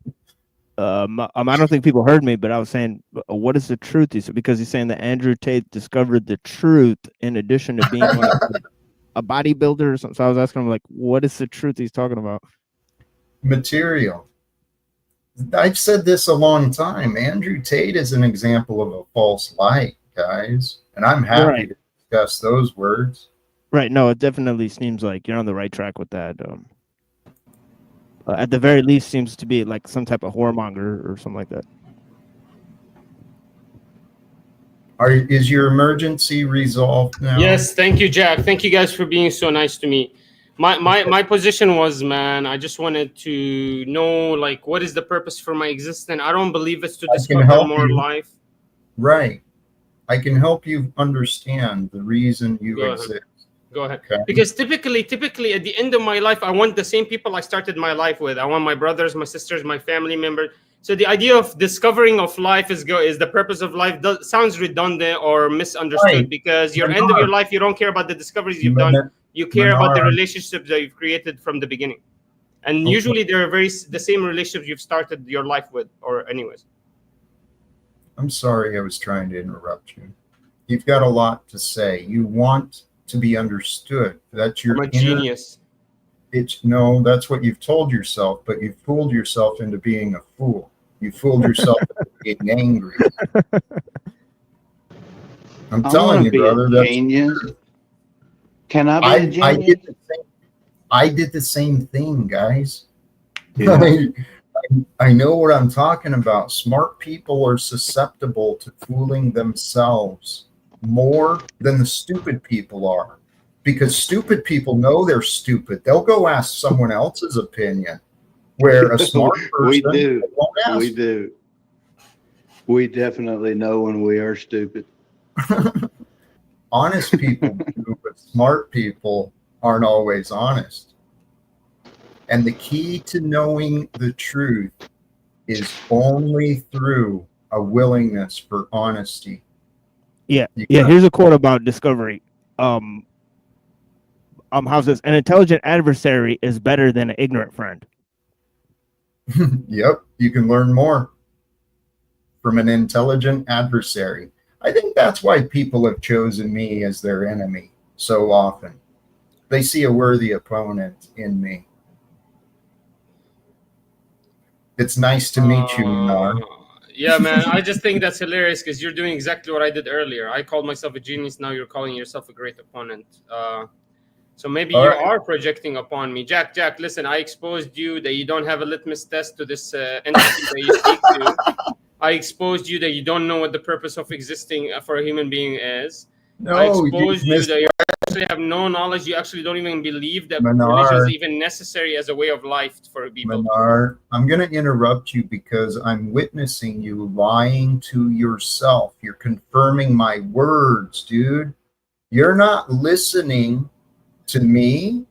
S7: I don't think people heard me, but I was saying, what is the truth? He said, because he's saying that Andrew Tate discovered the truth in addition to being like a bodybuilder or something. So I was asking him, like, what is the truth he's talking about?
S1: Material. I've said this a long time. Andrew Tate is an example of a false light, guys. And I'm happy to discuss those words.
S7: Right. No, it definitely seems like you're on the right track with that. At the very least, seems to be like some type of whoremonger or something like that.
S1: Is your emergency resolved now?
S2: Yes, thank you, Jack. Thank you guys for being so nice to me. My position was, man, I just wanted to know, like, what is the purpose for my existence? I don't believe it's to discover more life.
S1: Right. I can help you understand the reason you exist.
S2: Go ahead. Okay. Because typically at the end of my life, I want the same people I started my life with. I want my brothers, my sisters, my family members. So the idea of discovering of life is the purpose of life sounds redundant or misunderstood, because your end of your life, you don't care about the discoveries you've done. You care about the relationships that you've created from the beginning. And usually they're the same relationships you've started your life with, or anyways.
S1: I'm sorry I was trying to interrupt you. You've got a lot to say. You want to be understood. That's your
S2: I'm a genius.
S1: No, that's what you've told yourself, but you fooled yourself into being a fool. You fooled yourself into being angry. I'm
S4: I
S1: telling
S4: want
S1: you,
S4: to be
S1: brother.
S4: a genius. Can I be a
S1: I
S4: genius?
S1: did the same thing, guys.
S4: Yeah.
S1: I know what I'm talking about. Smart people are susceptible to fooling themselves more than the stupid people are, because stupid people know they're stupid. They'll go ask someone else's opinion, where a smart
S4: We
S1: person
S4: do.
S1: won't ask.
S4: We do. We definitely know when we are stupid.
S1: Honest people do, but smart people aren't always honest. And the key to knowing the truth is only through a willingness for honesty.
S7: Yeah.
S1: You
S7: Yeah.
S1: gotta-
S7: Here's a quote about discovery. How's this? An intelligent adversary is better than an ignorant friend.
S1: Yep, you can learn more from an intelligent adversary. I think that's why people have chosen me as their enemy so often. They see a worthy opponent in me. It's nice to meet you, Minar.
S2: Yeah, man. I just think that's hilarious because you're doing exactly what I did earlier. I called myself a genius. Now you're calling yourself a great opponent. So maybe
S1: All
S2: you
S1: right.
S2: are projecting upon me. Jack, listen, I exposed you that you don't have a litmus test to this entity that you speak to. I exposed you that you don't know what the purpose of existing for a human being is. I
S1: No,
S2: exposed you
S1: missed
S2: that you actually have no knowledge. You actually don't even believe that
S1: Minar.
S2: religion is even necessary as a way of life for people.
S1: Minar, I'm going to interrupt you because I'm witnessing you lying to yourself. You're confirming my words, dude. You're not listening to me.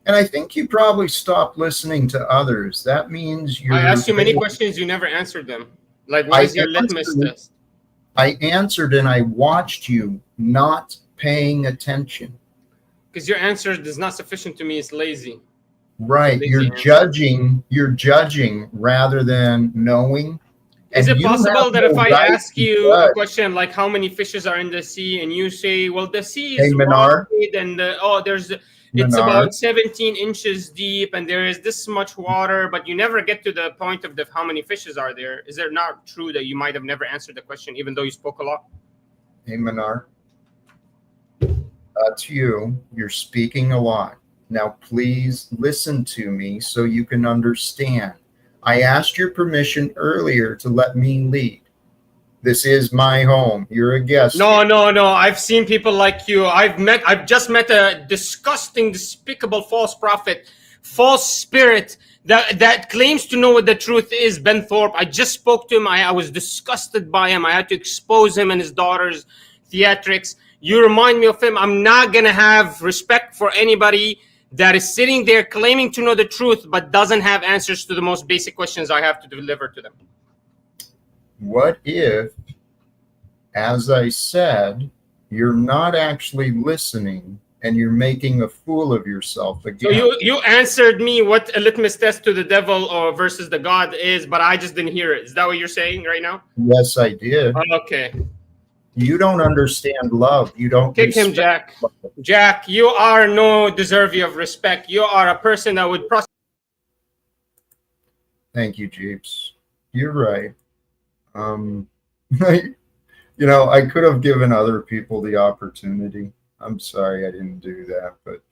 S1: And I think you probably stopped listening to others. That means you're.
S2: I asked you many questions. You never answered them. Like, what is your litmus test?
S1: I answered and I watched you not paying attention.
S2: Because your answer is not sufficient to me. It's lazy.
S1: Right. You're judging rather than knowing.
S2: Is it possible that if I ask you a
S1: judge.
S2: question like how many fishes are in the sea, and you say, well, the sea
S1: Hey,
S2: is
S1: Minar.
S2: wide and it's
S1: Minar.
S2: about 17 inches deep and there is this much water, but you never get to the point of how many fishes are there. Is it not true that you might have never answered the question even though you spoke a lot?
S1: Hey, Minar. That's you. You're speaking a lot. Now, please listen to me so you can understand. I asked your permission earlier to let me lead. This is my home. You're a guest.
S2: No. I've seen people like you. I've just met a disgusting, despicable false prophet, false spirit that claims to know what the truth is, Ben Thorpe. I just spoke to him. I was disgusted by him. I had to expose him and his daughter's theatrics. You remind me of him. I'm not going to have respect for anybody that is sitting there claiming to know the truth but doesn't have answers to the most basic questions I have to deliver to them.
S1: What if, as I said, you're not actually listening and you're making a fool of yourself again?
S2: So you answered me what a litmus test to the devil or versus the God is, but I just didn't hear it. Is that what you're saying right now?
S1: Yes, I did.
S2: Okay.
S1: You don't understand love. You don't
S2: kick him, Jack.
S1: love.
S2: Jack, you are no deserving of respect. You are a person that would
S1: Thank you, Jeeps. You're right. I could have given other people the opportunity. I'm sorry I didn't do that, but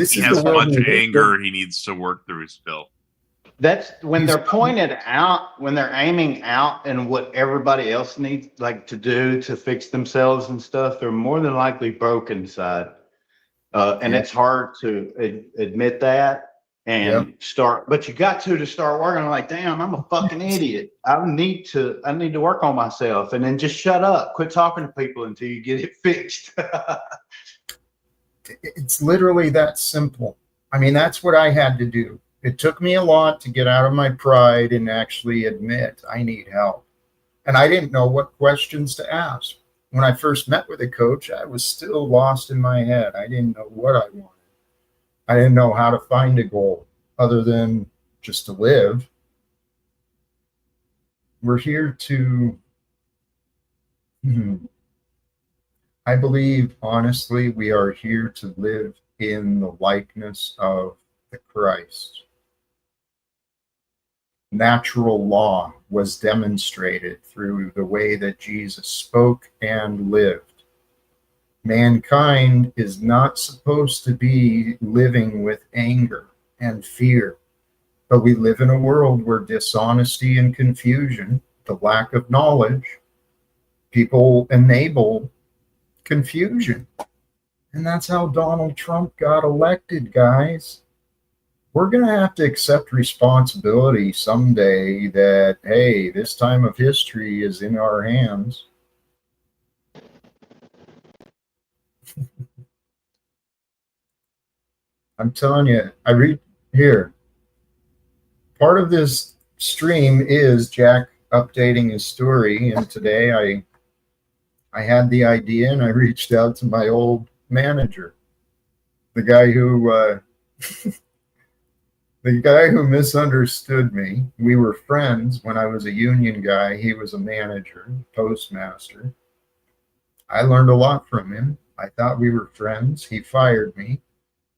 S5: he has so much anger he needs to work through still.
S4: That's when they're pointed out, when they're aiming out and what everybody else needs to do to fix themselves and stuff, they're more than likely broken inside. And it's hard to admit that and start, but you got to start working like, damn, I'm a fucking idiot. I need to work on myself, and then just shut up, quit talking to people until you get it fixed.
S1: It's literally that simple. I mean, that's what I had to do. It took me a lot to get out of my pride and actually admit I need help. And I didn't know what questions to ask. When I first met with a coach, I was still lost in my head. I didn't know what I wanted. I didn't know how to find a goal other than just to live. We're here to, I believe, honestly, we are here to live in the likeness of the Christ. Natural law was demonstrated through the way that Jesus spoke and lived. Mankind is not supposed to be living with anger and fear, but we live in a world where dishonesty and confusion, the lack of knowledge, people enable confusion. And that's how Donald Trump got elected, guys. We're going to have to accept responsibility someday that, hey, this time of history is in our hands. I'm telling you, I read here. Part of this stream is Jack updating his story, and today I had the idea and I reached out to my old manager, the guy who misunderstood me. We were friends when I was a union guy. He was a manager, postmaster. I learned a lot from him. I thought we were friends. He fired me.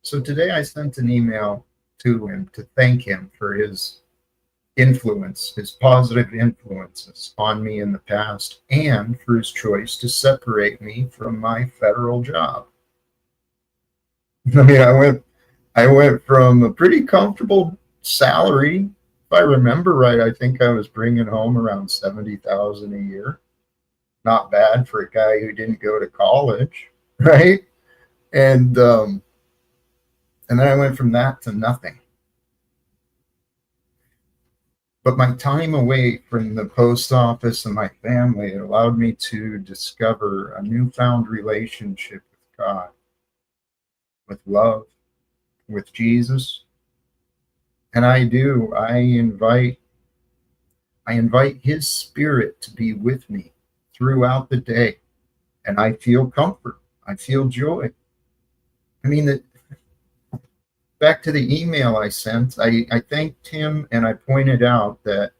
S1: So today I sent an email to him to thank him for his influence, his positive influences on me in the past, and for his choice to separate me from my federal job. I mean, I went from a pretty comfortable salary. If I remember right, I think I was bringing home around $70,000 a year. Not bad for a guy who didn't go to college, right? And then I went from that to nothing. But my time away from the post office and my family, it allowed me to discover a newfound relationship with God, with love, with Jesus. And I invite his spirit to be with me throughout the day. And I feel comfort. I feel joy. I mean, back to the email I sent, I thanked him and I pointed out that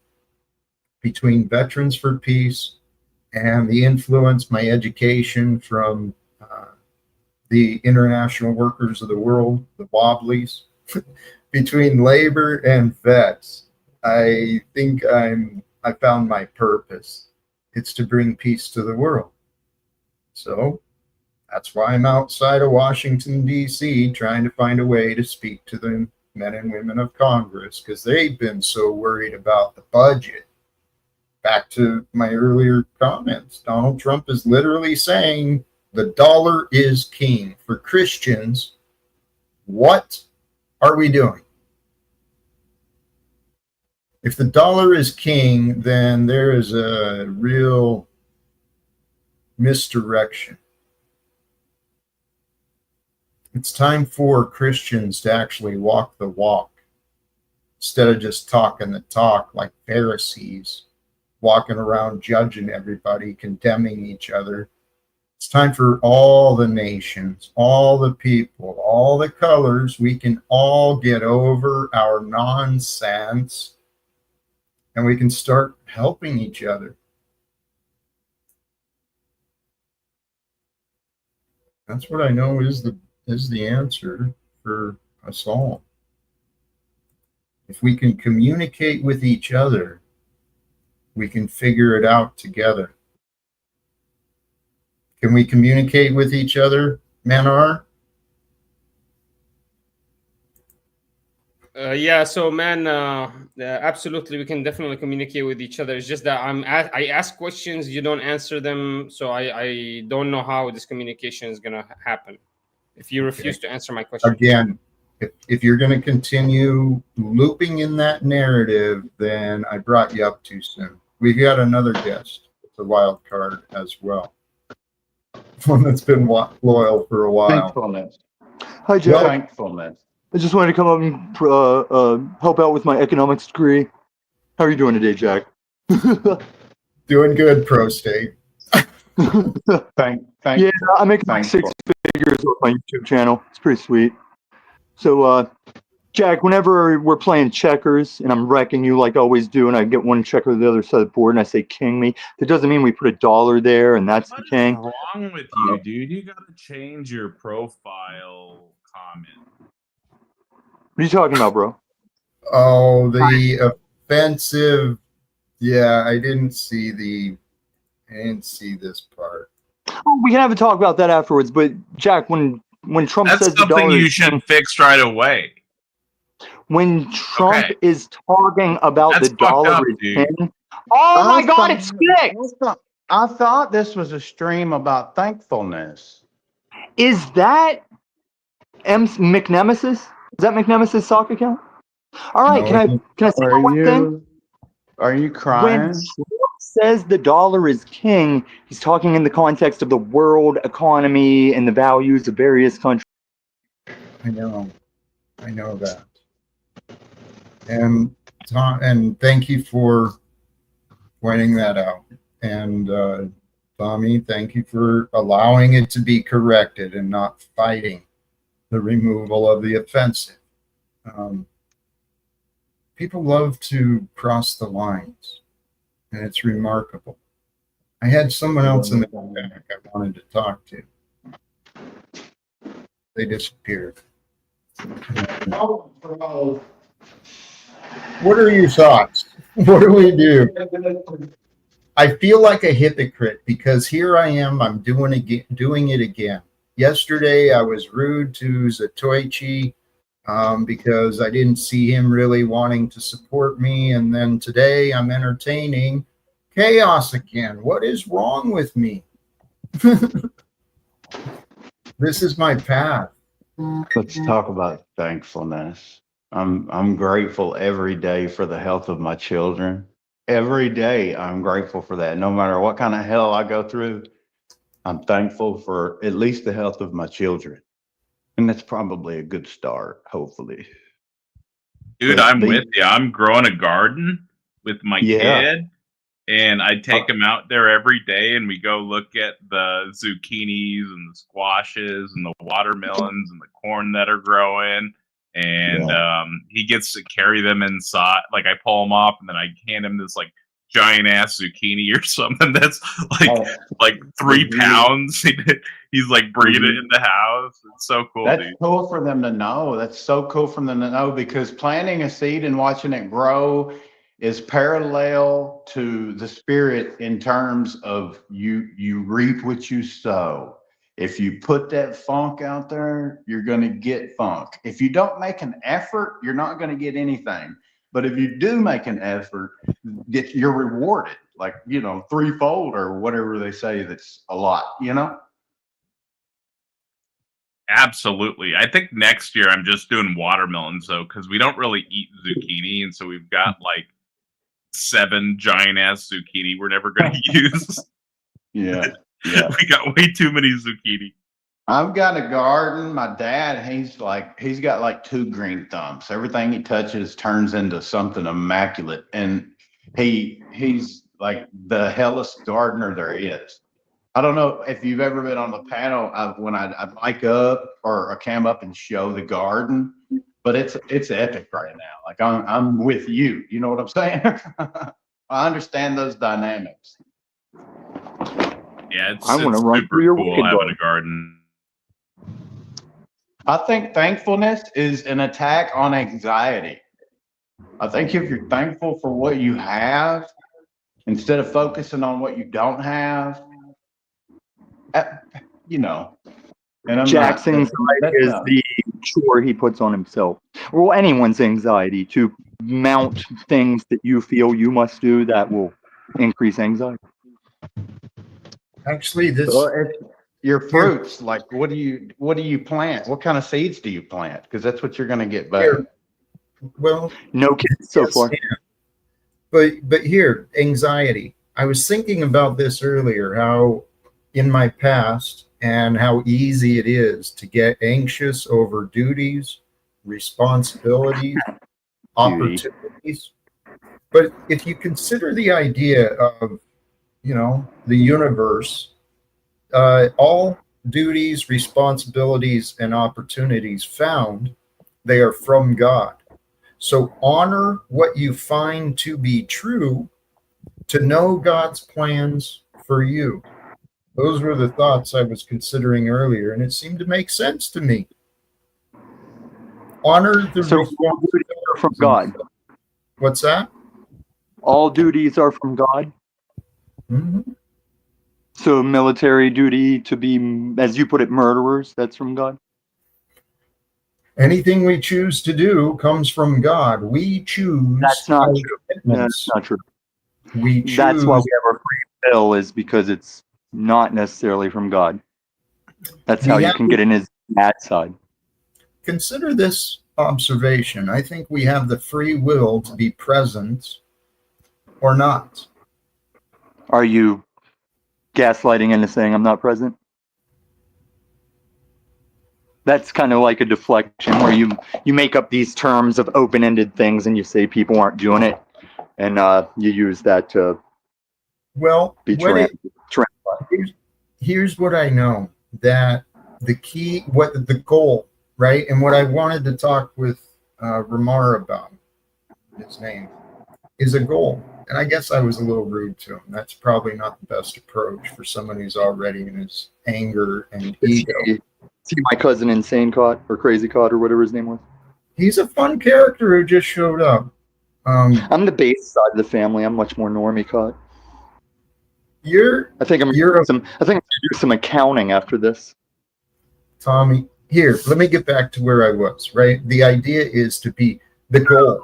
S1: between Veterans for Peace and the influence, my education from the International Workers of the World, the Wobblies, between labor and vets, I think I found my purpose. It's to bring peace to the world. So that's why I'm outside of Washington, D.C., trying to find a way to speak to the men and women of Congress, because they've been so worried about the budget. Back to my earlier comments, Donald Trump is literally saying the dollar is king. For Christians, what are we doing? If the dollar is king, then there is a real misdirection. It's time for Christians to actually walk the walk instead of just talking the talk like Pharisees, walking around judging everybody, condemning each other. It's time for all the nations, all the people, all the colors. We can all get over our nonsense and we can start helping each other. That's what I know is the answer for us all. If we can communicate with each other, we can figure it out together. Can we communicate with each other, Manar?
S2: Yeah, so man, absolutely, we can definitely communicate with each other. It's just that I ask questions, you don't answer them, so I don't know how this communication is gonna happen if you refuse to answer my question.
S1: Again, if you're going to continue looping in that narrative, then I brought you up too soon. We've got another guest. It's a wild card as well. One that's been loyal for a while.
S4: Thankfulness.
S8: Hi, Jack.
S4: Thankfulness.
S8: I just wanted to come up and help out with my economics degree. How are you doing today, Jack?
S1: Doing good, Pro State.
S8: Yeah, I make like 6 figures with my YouTube channel. It's pretty sweet. So, Jack, whenever we're playing checkers and I'm wrecking you like I always do, and I get one checker to the other side of the board and I say king me, that doesn't mean we put $1 there and that's the king.
S5: What's wrong with you, dude? You gotta change your profile comment.
S8: What are you talking about, bro?
S1: Oh, the offensive Yeah, I didn't see this part.
S8: Oh, we can have a talk about that afterwards. But Jack, when Trump
S5: That's
S8: says the
S5: something
S8: dollar
S5: you
S8: is
S5: should
S8: king,
S5: fix right away.
S8: when Trump
S5: Okay.
S8: is talking about
S5: That's
S8: the
S5: fucked
S8: dollar
S5: up,
S8: is
S5: dude.
S8: king, oh
S4: I
S8: my God,
S4: thought,
S8: it's fixed.
S4: I thought this was a stream about thankfulness.
S8: Is that McNemesis? Is that McNemesis sock account? All right,
S1: No,
S8: can I say
S4: Are
S8: one thing?
S4: you
S8: When
S4: crying?
S8: Trump says the dollar is king, he's talking in the context of the world economy and the values of various countries.
S1: I know that. And Tom, and thank you for pointing that out. And Tommy, thank you for allowing it to be corrected and not fighting the removal of the offensive. People love to cross the lines, and it's remarkable. I had someone else in the back I wanted to talk to. They disappeared. What are your thoughts? What do we do? I feel like a hypocrite because here I am. I'm doing it again. Yesterday, I was rude to Zatoichi because I didn't see him really wanting to support me. And then today, I'm entertaining chaos again. What is wrong with me? This is my path.
S4: Let's talk about thankfulness. I'm grateful every day for the health of my children. Every day I'm grateful for that. No matter what kind of hell I go through, I'm thankful for at least the health of my children. And that's probably a good start, hopefully.
S5: Dude,
S4: But
S5: I'm with you. I'm growing a garden with my
S4: Yeah.
S5: kid, and I take him out there every day, and we go look at the zucchinis and the squashes and the watermelons and the corn that are growing. And he gets to carry them inside. Like, I pull them off, and then I hand him this like giant ass zucchini or something that's like 3 pounds. He's like bringing it in the house. It's so cool,
S4: That's
S5: dude.
S4: cool for them to know. That's so cool for them to know, because planting a seed and watching it grow is parallel to the spirit in terms of you reap what you sow. If you put that funk out there, you're going to get funk. If you don't make an effort, you're not going to get anything. But if you do make an effort, you're rewarded, like, threefold or whatever they say. That's a lot,
S5: Absolutely. I think next year I'm just doing watermelons though, because we don't really eat zucchini, and so we've got like 7 giant ass zucchini we're never going to use.
S4: Yeah.
S5: We got way too many zucchini.
S4: I've got a garden. My dad, he's got like 2 green thumbs. Everything he touches turns into something immaculate. And he's like the hellest gardener there is. I don't know if you've ever been on the panel when I'd mic up or I came up and show the garden, but it's epic right now. Like I'm with you. You know what I'm saying? I understand those dynamics.
S5: Yeah, it's
S8: I want to run
S5: super
S8: through your
S5: cool
S8: wicked
S5: having
S8: garden.
S5: a garden.
S4: I think thankfulness is an attack on anxiety. I think if you're thankful for what you have, instead of focusing on what you don't have, And I'm
S8: Jack's
S4: not,
S8: anxiety is the chore he puts on himself. Well, anyone's anxiety to mount things that you feel you must do that will increase anxiety.
S1: Actually, this
S4: your fruits, like what do you plant? What kind of seeds do you plant? Because that's what you're going to get back.
S1: here, well,
S8: No kids so far.
S1: but here, anxiety. I was thinking about this earlier, how in my past and how easy it is to get anxious over duties, responsibilities, opportunities. But if you consider the idea of, the universe, all duties, responsibilities, and opportunities found, they are from God. So honor what you find to be true, to know God's plans for you. Those were the thoughts I was considering earlier, and it seemed to make sense to me. Honor the
S8: So
S1: responsibilities
S8: from God.
S1: What's that?
S8: All duties are from God.
S1: Mhm.
S8: So military duty to be, as you put it, murderers, that's from God.
S1: Anything we choose to do comes from God. We choose
S8: That's not
S1: our
S8: true.
S1: commitments.
S8: That's not true.
S1: We choose.
S8: That's why we have a free will, is because it's not necessarily from God. That's how
S1: We
S8: you
S1: have
S8: can
S1: to-
S8: get in his bad side.
S1: Consider this observation. I think we have the free will to be present or not.
S8: Are you gaslighting into saying I'm not present? That's kind of like a deflection where you make up these terms of open-ended things and you say people aren't doing it, and you use that to
S1: Well,
S8: be
S1: here's what I know, that the key, what the goal, right? And what I wanted to talk with Ramar about, his name, is a goal. And I guess I was a little rude to him. That's probably not the best approach for someone who's already in his anger and ego.
S8: See my cousin Insane Caught or Crazy Caught or whatever his name was.
S1: He's a fun character who just showed up.
S8: I'm the base side of the family. I'm much more normie Caught. I think I'm gonna do some accounting after this.
S1: Tommy, here, let me get back to where I was, right? The idea is to be the goal.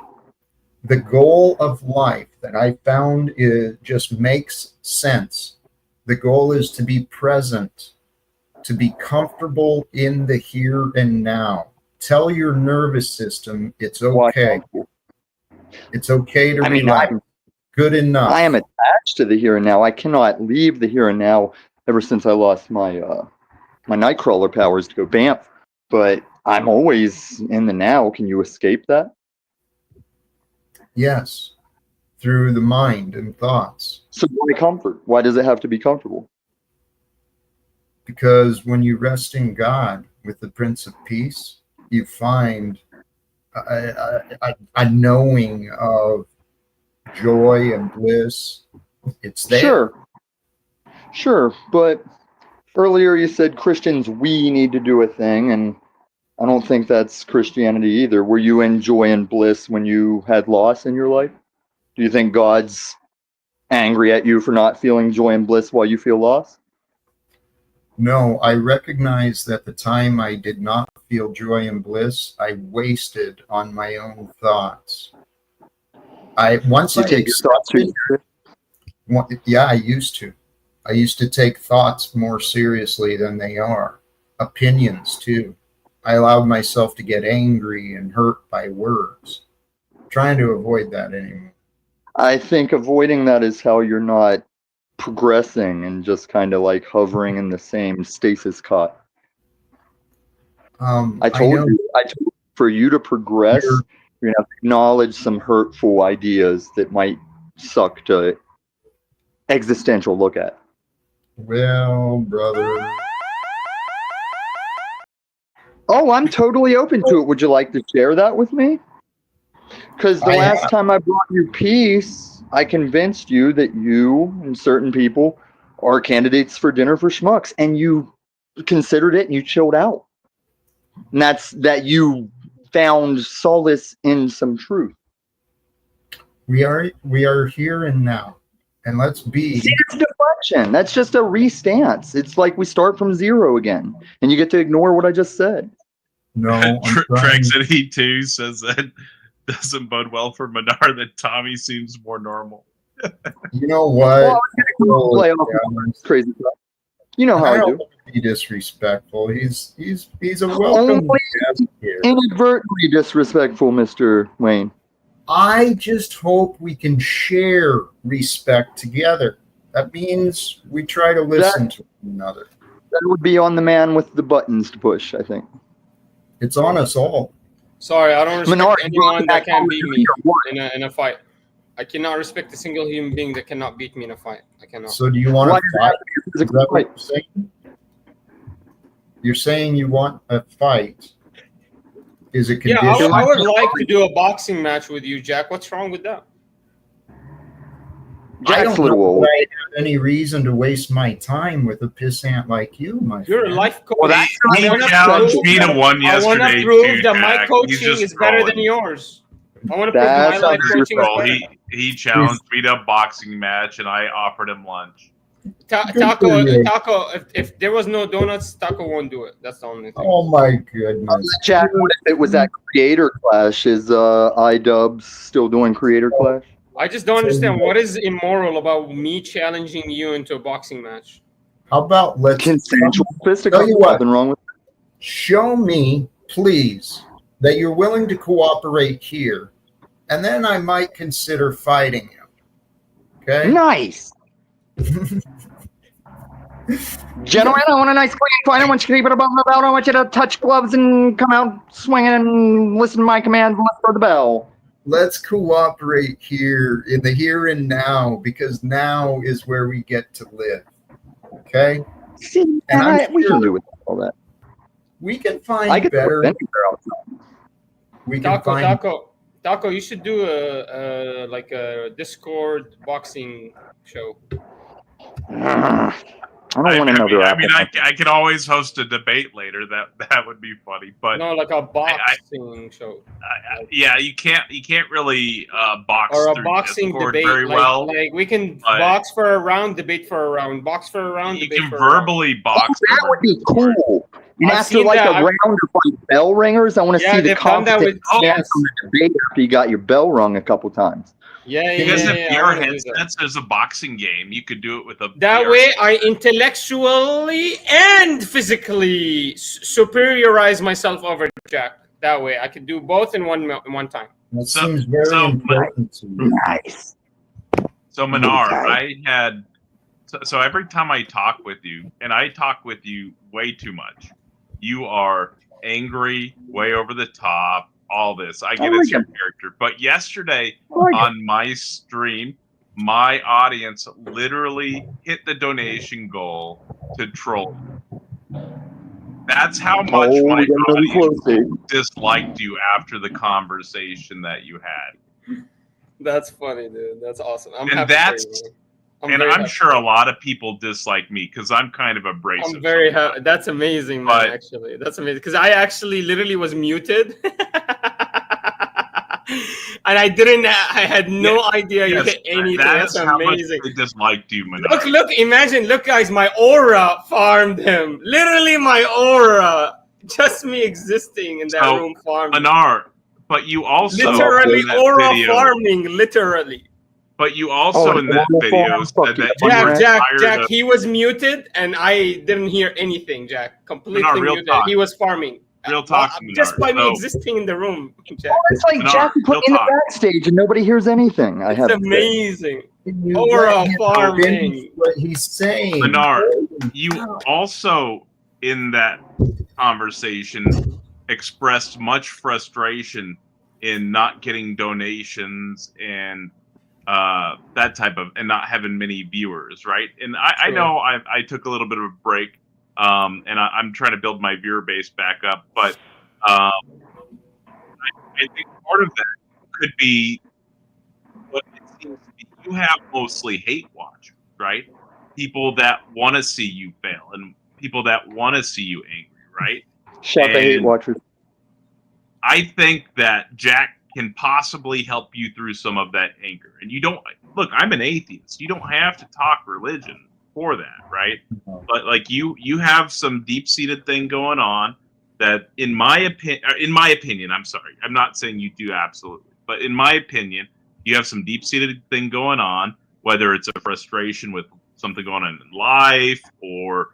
S1: The goal of life that I found just makes sense. The goal is to be present, to be comfortable in the here and now. Tell your nervous system it's okay. It's okay to relax. Good enough.
S8: I am attached to the here and now. I cannot leave the here and now ever since I lost my my Nightcrawler powers to go BAMF. But I'm always in the now. Can you escape that?
S1: Yes, through the mind and thoughts.
S8: So why comfort? Why does it have to be comfortable?
S1: Because when you rest in God with the Prince of Peace, you find a knowing of joy and bliss. It's there.
S8: Sure, but earlier you said Christians, we need to do a thing, and I don't think that's Christianity either. Were you in joy and bliss when you had loss in your life? Do you think God's angry at you for not feeling joy and bliss while you feel loss?
S1: No, I recognize that the time I did not feel joy and bliss, I wasted on my own thoughts. I used to. I used to take thoughts more seriously than they are. Opinions too. I allowed myself to get angry and hurt by words. I'm trying to avoid that anymore.
S8: I think avoiding that is how you're not progressing and just kind of like hovering in the same stasis cot. I told you for you to progress, you're gonna have to acknowledge some hurtful ideas that might suck to existential look at.
S1: Well, brother.
S8: Oh, I'm totally open to it. Would you like to share that with me? Because the last time I brought you peace, I convinced you that you and certain people are candidates for dinner for schmucks, and you considered it and you chilled out. And that's that you found solace in some truth.
S1: We are here and now. And let's be.
S8: See, that's deflection. That's just a restance. It's like we start from zero again, and you get to ignore what I just said.
S1: No,
S5: Trexity too says that doesn't bode well for Minar that Tommy seems more normal.
S1: You know what?
S8: Crazy stuff. You know how I do.
S1: Be disrespectful. He's a welcome guest here.
S8: Inadvertently disrespectful, Mr. Wayne.
S1: I just hope we can share respect together. That means we try to listen to one another.
S8: That would be on the man with the buttons to push, I think.
S1: It's on us all.
S2: Sorry, I don't respect anyone that can beat me in a fight. I cannot respect a single human being that cannot beat me in a fight. I cannot.
S1: So do you want to fight? Is that what you're saying? You're saying you want a fight. Is it condition?
S2: Yeah, I would like to do a boxing match with you, Jack. What's wrong with that?
S1: I don't know if I have any reason to waste my time with a pissant like you, my
S2: You're
S1: friend.
S2: a life coach.
S5: Well, he challenged me to one yesterday.
S2: I want to prove that my coaching is better than yours. I want to prove my
S8: That's
S2: life coaching is
S5: Well,
S2: better.
S5: he challenged me to a boxing match, and I offered him lunch.
S2: Taco, if there was no donuts, Taco won't do it. That's the only thing.
S1: Oh my goodness.
S8: Jack, what if it was that Creator Clash? Is iDubbbz still doing Creator Clash?
S2: I just don't understand what is immoral about me challenging you into a boxing match.
S1: How about let's
S8: Consensual
S1: tell
S8: fisticuffs.
S1: you what.
S8: Nothing wrong with
S1: show me, please, that you're willing to cooperate here, and then I might consider fighting you. Okay?
S8: Nice. Gentlemen, I want a nice clean fight. I want you to keep it above the belt. I want you to touch gloves and come out swinging and listen to my commands and let's throw the bell.
S1: Let's cooperate here in the here and now, because now is where we get to live. Okay?
S8: See,
S1: And
S8: we can do with all that.
S1: we can find
S8: I could
S1: better. We can find
S2: Taco, you should do a like a Discord boxing show.
S8: I don't want another
S5: I mean, I could always host a debate later. That would be funny. But
S2: no, like a boxing show.
S5: Yeah, you can't really box
S2: or a
S5: through
S2: boxing
S5: Discord
S2: debate.
S5: very well.
S2: Like we can box for a round, debate for a round, box for a round.
S5: You
S2: debate
S5: can
S2: for
S5: verbally box.
S8: Oh, that would be cool. And
S2: I've
S8: after
S2: seen
S8: like
S2: that.
S8: a round of like bell ringers, I want to
S2: Yeah,
S8: see the
S2: they've done that
S8: competition
S2: with- yes.
S8: from the debate after you got your bell rung a couple times.
S2: Yeah,
S5: Because if
S2: I
S5: your
S2: wanna do that.
S5: headsets there's a boxing game, you could do it with a.
S2: That
S5: VR.
S2: way, I intellectually and physically superiorize myself over Jack. That way, I can do both in one time.
S1: That seems very important to me.
S8: Nice.
S5: So Minar, I had so every time I talk with you, and I talk with you way too much, you are angry, way over the top, all this. I get it's your character. But yesterday on my stream, my audience literally hit the donation goal to troll. That's how much my audience disliked you after the conversation that you had.
S2: That's funny, dude. That's awesome. I'm
S5: And
S2: happy
S5: that's
S2: for you.
S5: I'm sure a lot of people dislike me because I'm kind of abrasive.
S2: I'm very happy. That's amazing, man. Actually, that's amazing because I actually literally was muted, and I didn't. I had no idea you hit anything. That's
S5: how much
S2: amazing.
S5: they disliked you, Minar.
S2: Look! Imagine, look, guys. My aura farmed him. Literally, my aura. Just me existing in that room farmed.
S5: Minar, but you also
S2: literally aura
S5: video,
S2: farming. Literally.
S5: But you also in that video said that
S2: Jack, he was muted and I didn't hear anything, Jack. Completely muted.
S5: Talk.
S2: He was farming.
S5: Real talk.
S2: Just by me existing in the room, Jack.
S8: Oh, it's like Jack put in the backstage and nobody hears anything.
S2: It's amazing. Aura farming.
S1: What he's saying.
S5: Minar, you also in that conversation expressed much frustration in not getting donations and that type of, and not having many viewers, right? And I know I took a little bit of a break, and I'm trying to build my viewer base back up, but I think part of that could be what it seems to be. You have mostly hate watchers, right? People that want to see you fail and people that want to see you angry, right?
S8: Shout the hate watchers.
S5: I think that Jack can possibly help you through some of that anger. And you don't look, I'm an atheist. You don't have to talk religion for that, right? But like you have some deep-seated thing going on that in my opinion, I'm sorry. I'm not saying you do absolutely, but in my opinion, you have some deep-seated thing going on, whether it's a frustration with something going on in life or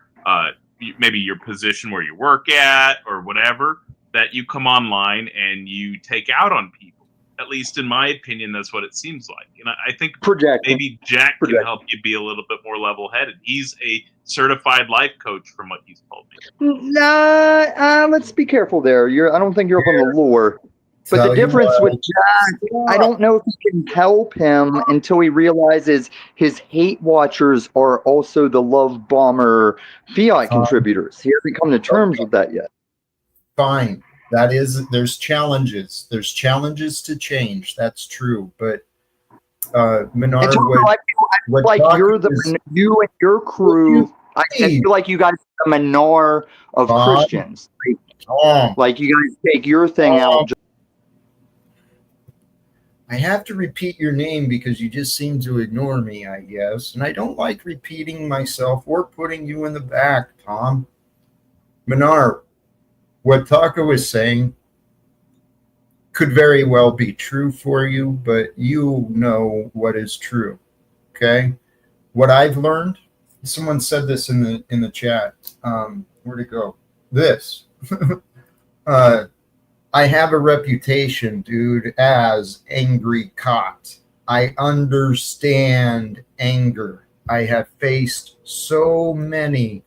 S5: maybe your position where you work at or whatever, that you come online and you take out on people. At least in my opinion, that's what it seems like. And I think maybe Jack can help you be a little bit more level-headed. He's a certified life coach from what he's told me.
S8: Let's be careful there. I don't think you're up on the lore. But the difference with Jack, I don't know if you can help him until he realizes his hate watchers are also the Love Bomber Fiat contributors. He hasn't come to terms with that yet.
S1: Fine. There's challenges. There's challenges to change. That's true. But Minar,
S8: I feel like you and your crew. I feel like you guys are the Minar of Christians. Like you guys take your thing out.
S1: I have to repeat your name because you just seem to ignore me, I guess. And I don't like repeating myself or putting you in the back, Tom. Minar, what Talcott was saying could very well be true for you, but you know what is true. Okay? What I've learned, someone said this in the chat. Where'd it go? This. I have a reputation, dude, as angry cot. I understand anger. I have faced so many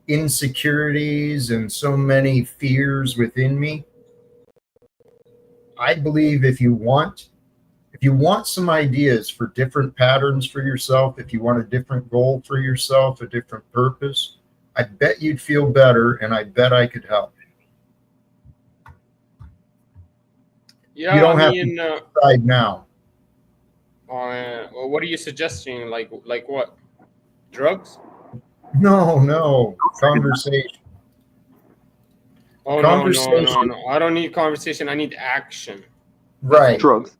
S1: insecurities and so many fears within me. I believe if you want some ideas for different patterns for yourself, if you want a different goal for yourself, a different purpose, I bet you'd feel better, and I bet I could help.
S2: Yeah,
S1: You don't
S2: I
S1: have
S2: mean,
S1: to decide now.
S2: what are you suggesting? Like what? Drugs?
S1: No, conversation.
S2: Oh,
S1: Conversation.
S2: no. I don't need conversation. I need action.
S1: Right.
S8: Drugs.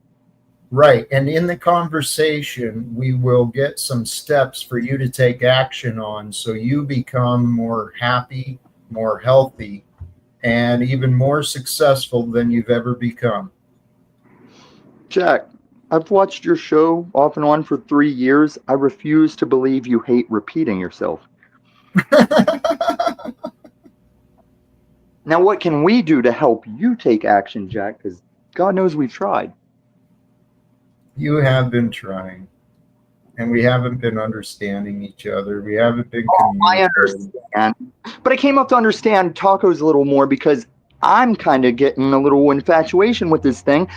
S1: Right. And in the conversation, we will get some steps for you to take action on so you become more happy, more healthy, and even more successful than you've ever become.
S8: Jack, I've watched your show off and on for 3 years. I refuse to believe you hate repeating yourself. Now, what can we do to help you take action, Jack? Because God knows we've tried.
S1: You have been trying, and we haven't been understanding each other. We haven't been
S8: I
S1: communicating.
S8: understand. But I came up to understand tacos a little more because I'm kind of getting a little infatuation with this thing.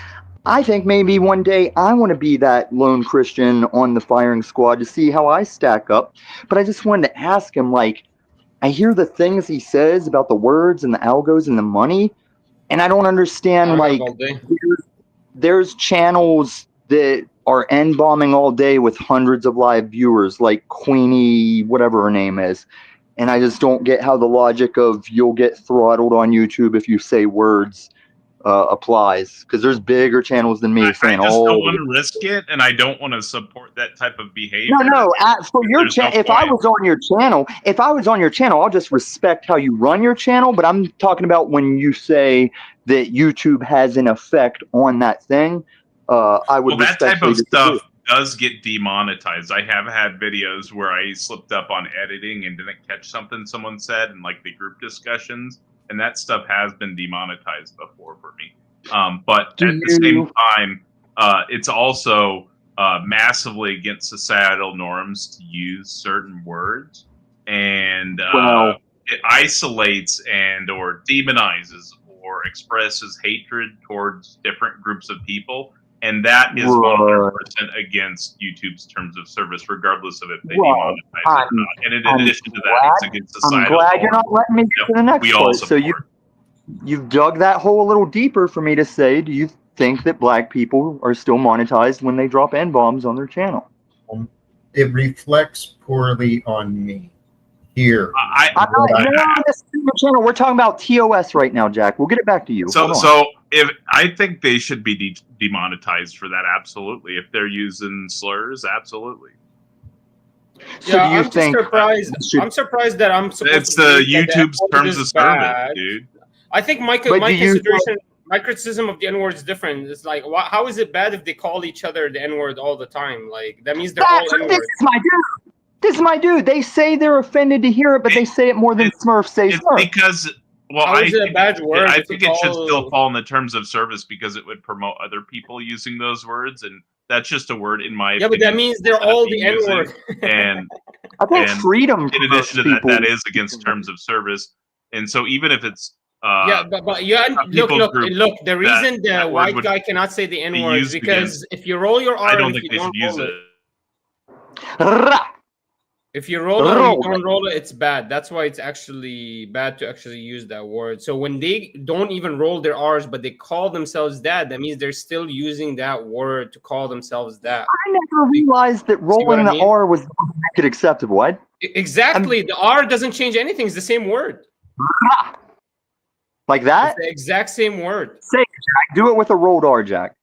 S8: I think maybe one day I want to be that lone Christian on the firing squad to see how I stack up. But I just wanted to ask him, like, I hear the things he says about the words and the algos and the money, and I don't understand, like, there's channels that are N-bombing all day with hundreds of live viewers, like Queenie, whatever her name is. And I just don't get how the logic of you'll get throttled on YouTube if you say words applies, because there's bigger channels than me saying,
S5: I just don't want to risk it, and I don't want to support that type of behavior.
S8: No, for your channel, if I was on your channel, I'll just respect how you run your channel. But I'm talking about when you say that YouTube has an effect on that thing. I would.
S5: Well, that type of stuff does get demonetized. I have had videos where I slipped up on editing and didn't catch something someone said in like the group discussions, and that stuff has been demonetized before for me. But at the same time, it's also massively against societal norms to use certain words, and it isolates and or demonizes or expresses hatred towards different groups of people. And that is 100% against YouTube's terms of service, regardless of if they demonetize it or not. And in addition to that, it's against societal norms.
S8: I'm glad you're not letting me get to the next part. So you've dug that hole a little deeper for me to say, do you think that black people are still monetized when they drop N-bombs on their channel?
S1: It reflects poorly on me. Here.
S8: I'm not on this channel. We're talking about TOS right now, Jack. We'll get it back to you.
S5: So if I think they should be demonetized for that, absolutely. If they're using slurs, absolutely.
S8: So do you think?
S2: I'm surprised that I'm supposed
S5: it's the YouTube's terms of service, dude.
S2: I think my criticism of the N-word is different. It's like, how is it bad if they call each other the N-word all the time? Like that means they're all N-words.
S8: This is my dude. They say they're offended to hear it, but they say it more than Smurfs say Smurf.
S5: Because, well,
S2: I think
S5: it should still fall in the terms of service because it would promote other people using those words, and that's just a word in my opinion.
S2: Yeah, but that means they're all the N-word.
S5: And
S8: I think freedom.
S5: In addition to that is against terms of service, and so even if it's
S2: look. The reason the white guy cannot say the N-word is because if you roll your R,
S5: I don't think they should use it.
S2: If you roll it or you don't roll it, it's bad. That's why it's actually bad to actually use that word. So when they don't even roll their R's, but they call themselves that means they're still using that word to call themselves that.
S8: I never realized that rolling the R was make it acceptable. What?
S2: Exactly. The R doesn't change anything. It's the same word.
S8: Like that?
S2: It's the exact same word.
S8: Say it, Jack. Do it with a rolled R, Jack.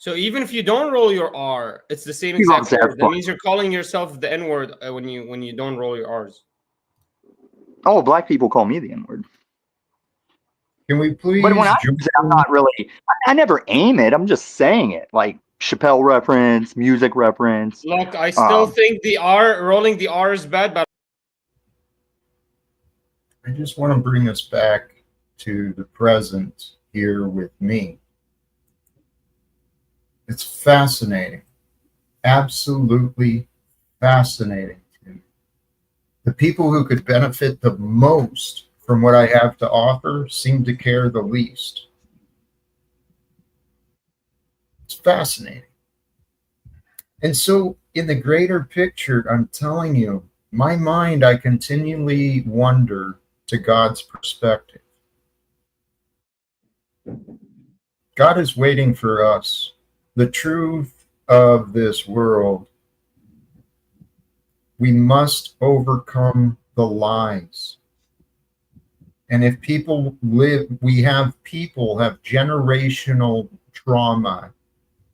S2: So even if you don't roll your R, it's the same
S8: He
S2: exact
S8: loves that
S2: word. That
S8: fuck.
S2: means you're calling yourself the N word when you don't roll your R's.
S8: Oh, black people call me the N-word.
S1: Can we please?
S8: But when I use it, I'm not really. I never aim it. I'm just saying it, like Chappelle reference, music reference.
S2: Look, I still think the R, rolling the R is bad, but
S1: I just want to bring us back to the present here with me. It's fascinating, absolutely fascinating. The people who could benefit the most from what I have to offer seem to care the least. It's fascinating. And so, in the greater picture, I'm telling you, my mind, I continually wonder to God's perspective. God is waiting for us. The truth of this world, we must overcome the lies. And if people people have generational trauma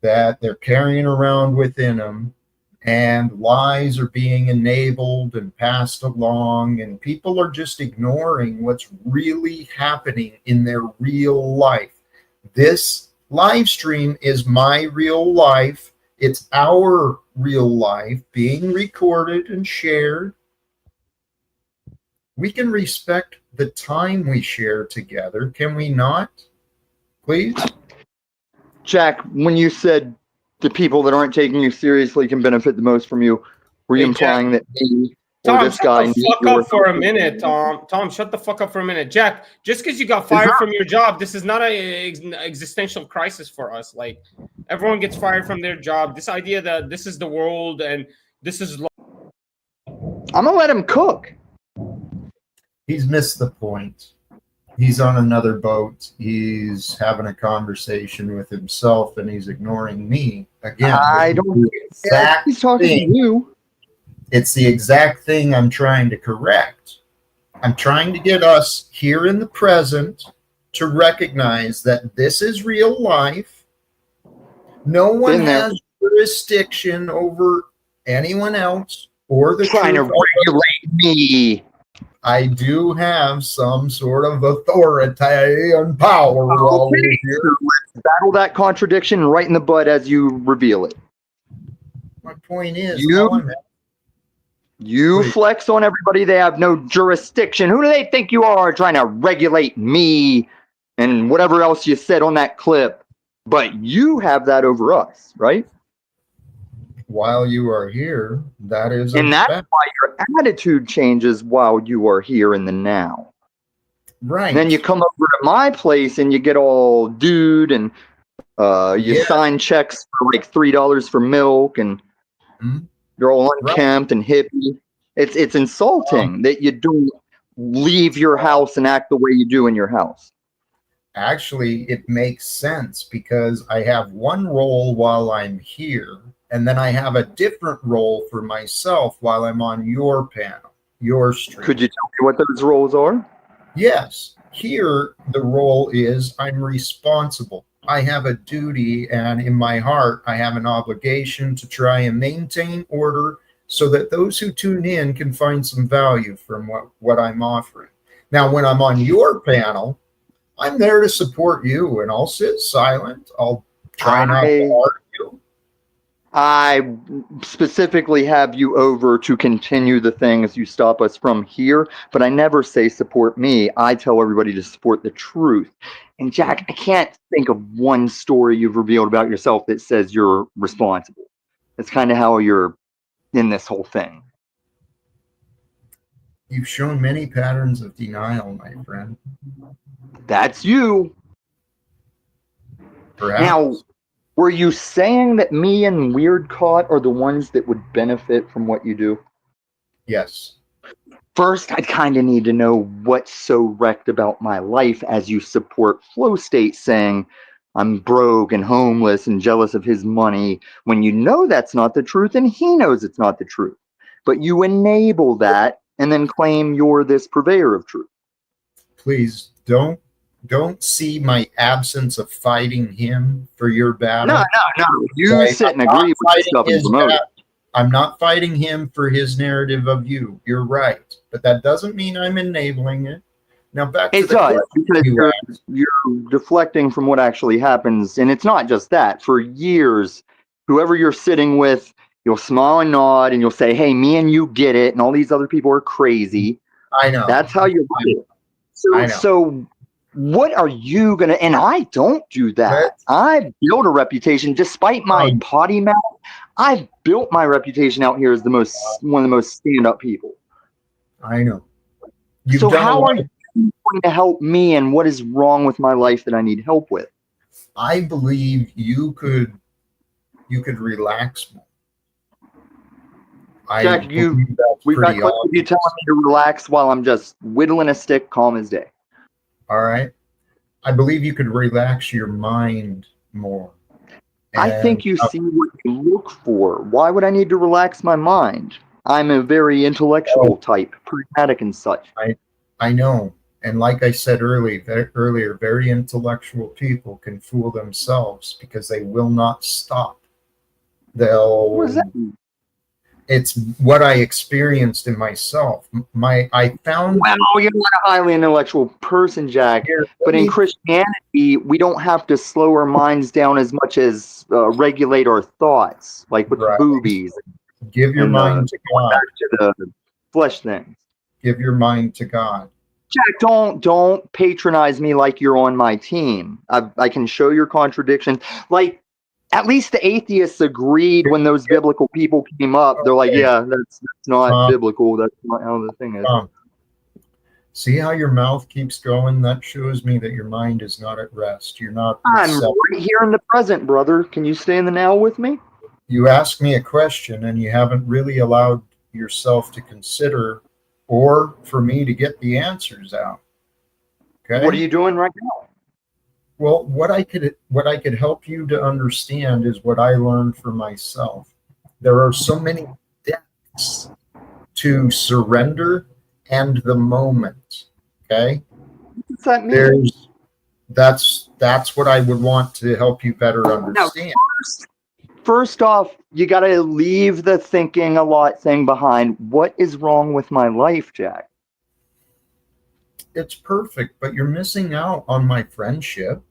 S1: that they're carrying around within them, and lies are being enabled and passed along, and people are just ignoring what's really happening in their real life. This live stream is my real life. It's our real life being recorded and shared. We can respect the time we share together, can we not? Please?
S8: Jack, when you said the people that aren't taking you seriously can benefit the most from you, were you
S2: Hey,
S8: implying that me or
S2: Tom,
S8: this
S2: shut
S8: guy
S2: the
S8: needs
S2: fuck
S8: your
S2: up for a
S8: help?
S2: minute, Tom. Tom, shut the fuck up for a minute. Jack, just because you got fired from your job, this is not an existential crisis for us. Like, everyone gets fired from their job. This idea that this is the world and this is
S8: I'm gonna let him cook.
S1: He's missed the point. He's on another boat. He's having a conversation with himself, and he's ignoring me again.
S8: I don't. He's talking to you.
S1: It's the exact thing I'm trying to correct. I'm trying to get us here in the present to recognize that this is real life. No one has jurisdiction over anyone else or the
S8: trying to regulate me.
S1: I do have some sort of authority and power while we're here.
S8: So let's battle that contradiction right in the bud as you reveal it.
S1: My point is,
S8: you flex on everybody. They have no jurisdiction. Who do they think you are trying to regulate me and whatever else you said on that clip? But you have that over us, right?
S1: While you are here, that is
S8: and that's why your attitude changes while you are here in the now.
S1: Right.
S8: And then you come over to my place and you get all dude and you sign checks for like $3 for milk and you're all unkempt and hippie. It's insulting that you don't leave your house and act the way you do in your house.
S1: Actually, it makes sense because I have one role while I'm here, and then I have a different role for myself while I'm on your panel, your stream.
S8: Could you tell me what those roles are?
S1: Yes. Here, the role is I'm responsible. I have a duty, and in my heart, I have an obligation to try and maintain order so that those who tune in can find some value from what I'm offering. Now, when I'm on your panel, I'm there to support you, and I'll sit silent. I'll try not to argue.
S8: I specifically have you over to continue the things you stop us from here, but I never say support me. I tell everybody to support the truth. And Jack, I can't think of one story you've revealed about yourself that says you're responsible. That's kind of how you're in this whole thing.
S1: You've shown many patterns of denial, my friend.
S8: That's you.
S1: Perhaps.
S8: Now, were you saying that me and Weird Caught are the ones that would benefit from what you do?
S1: Yes.
S8: First, I'd kind of need to know what's so wrecked about my life as you support Flow State saying I'm broke and homeless and jealous of his money when you know that's not the truth and he knows it's not the truth. But you enable that and then claim you're this purveyor of truth.
S1: Please don't don't see my absence of fighting him for your battle.
S8: No. You
S1: Right?
S8: sit and
S1: I'm not
S8: agree with the
S1: fighting
S8: stuff and
S1: his
S8: promote it.
S1: I'm not fighting him for his narrative of you. You're right. But that doesn't mean I'm enabling it. Now back to
S8: It
S1: the
S8: does,
S1: question
S8: because
S1: you
S8: you're deflecting from what actually happens. And it's not just that. For years, whoever you're sitting with, you'll smile and nod and you'll say, hey, me and you get it. And all these other people are crazy.
S1: I know.
S8: That's how you put it.
S1: I know.
S8: So what are you going to, and I don't do that. I build a reputation despite my potty mouth. I've built my reputation out here as one of the most stand-up people.
S1: I know. You've
S8: So
S1: done
S8: how are you going to help me, and what is wrong with my life that I need help with?
S1: I believe you could relax more.
S8: Jack, you telling me to relax while I'm just whittling a stick, calm as day.
S1: All right. I believe you could relax your mind more.
S8: I think you see what you look for. Why would I need to relax my mind? I'm a very intellectual type, pragmatic and such.
S1: I know. And like I said earlier, very intellectual people can fool themselves because they will not stop.
S8: What does that mean?
S1: It's what I experienced in myself. I found.
S8: Well, you're not a highly intellectual person, Jack. But in Christianity, we don't have to slow our minds down as much as regulate our thoughts, like with the boobies.
S1: Give your mind to God.
S8: Back to the flesh things.
S1: Give your mind to God.
S8: Jack, don't patronize me like you're on my team. I can show your contradictions. Like, at least the atheists agreed when those biblical people came up. They're like, yeah, that's not biblical. That's not how the thing is.
S1: See how your mouth keeps going? That shows me that your mind is not at rest. You're not.
S8: I'm right here in the present, brother. Can you stay in the now with me?
S1: You ask me a question and you haven't really allowed yourself to consider or for me to get the answers out. Okay.
S8: What are you doing right now?
S1: Well, what I could help you to understand is what I learned for myself. There are so many depths to surrender and the moment. Okay.
S8: What does that mean?
S1: That's what I would want to help you better understand.
S8: Now, first off, you got to leave the thinking a lot thing behind. What is wrong with my life, Jack?
S1: It's perfect, but you're missing out on my friendship.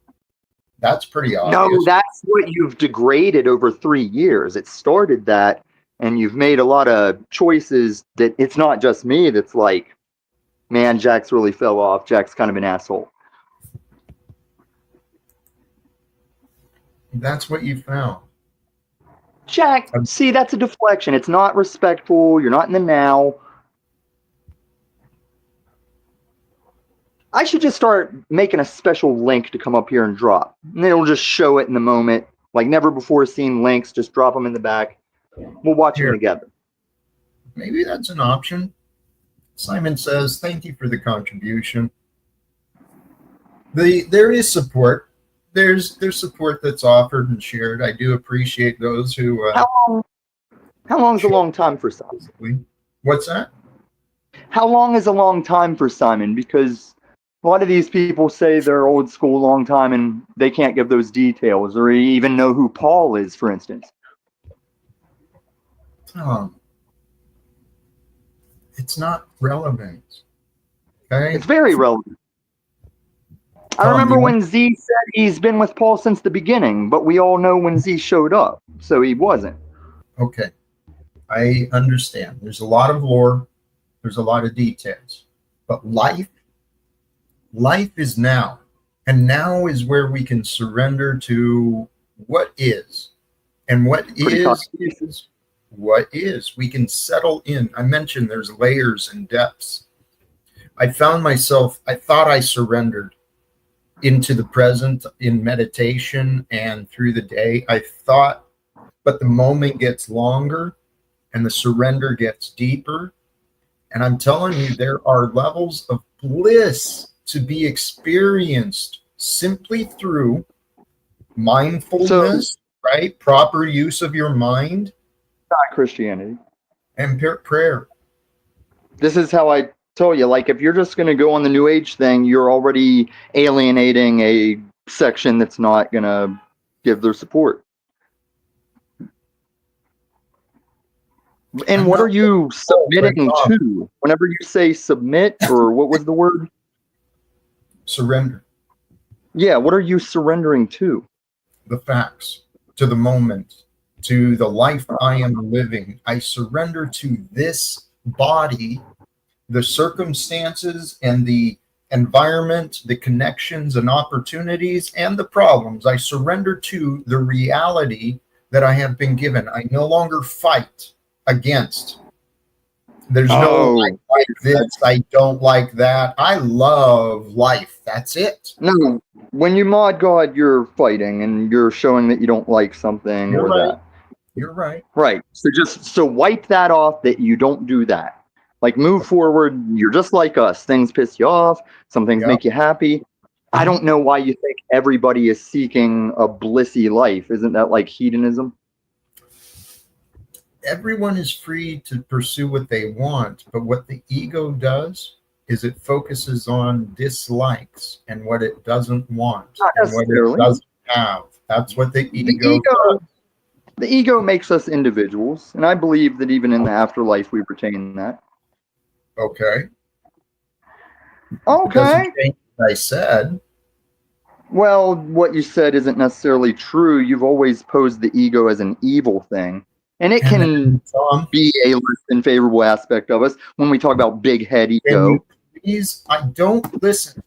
S1: That's pretty obvious.
S8: No, that's what you've degraded over 3 years. It started that, and you've made a lot of choices that it's not just me that's like, man, Jack's really fell off. Jack's kind of an asshole.
S1: That's what you found.
S8: Jack, see, that's a deflection. It's not respectful. You're not in the now. I should just start making a special link to come up here and drop. And then it'll just show it in the moment. Like never before seen links, just drop them in the back. We'll watch them together.
S1: Maybe that's an option. Simon says, thank you for the contribution. There is support. There's support that's offered and shared. I do appreciate those who...
S8: How long is a long time for Simon?
S1: What's that?
S8: How long is a long time for Simon? Because a lot of these people say they're old school, long time, and they can't give those details or even know who Paul is, for instance.
S1: It's not relevant. Okay?
S8: It's very relevant. I remember when Z said he's been with Paul since the beginning, but we all know when Z showed up, so he wasn't.
S1: Okay. I understand. There's a lot of lore. There's a lot of details. But life is now. And now is where we can surrender to what is. And what is what is. We can settle in. I mentioned there's layers and depths. I found myself, I thought I surrendered into the present in meditation and through the day. I thought, but the moment gets longer and the surrender gets deeper. And I'm telling you, there are levels of bliss to be experienced simply through mindfulness, right? Proper use of your mind.
S8: Not Christianity.
S1: And prayer.
S8: This is how I told you, like, if you're just going to go on the New Age thing, you're already alienating a section that's not going to give their support. And what are you submitting to? Whenever you say submit, or what was the word?
S1: Surrender.
S8: Yeah, what are you surrendering to?
S1: The facts, to the moment, to the life I am living. I surrender to this body, the circumstances and the environment, the connections and opportunities and the problems. I surrender to the reality that I have been given. I no longer fight against. There's no I like this, I don't like that. I love life. That's it.
S8: No, when you mod God, you're fighting and you're showing that you don't like something
S1: You're
S8: or
S1: right.
S8: that.
S1: You're right.
S8: Right. So wipe that off, that you don't do that. Like, move forward. You're just like us. Things piss you off. Some things make you happy. I don't know why you think everybody is seeking a blissy life. Isn't that like hedonism?
S1: Everyone is free to pursue what they want, but what the ego does is it focuses on dislikes and what it doesn't want and what it doesn't have. That's what the ego does.
S8: The ego makes us individuals, and I believe that even in the afterlife we retain that.
S1: Okay.
S8: Okay.
S1: Doesn't change what I said.
S8: Well, what you said isn't necessarily true. You've always posed the ego as an evil thing. And it can be a less than favorable aspect of us when we talk about big head ego.
S1: Please, I don't listen.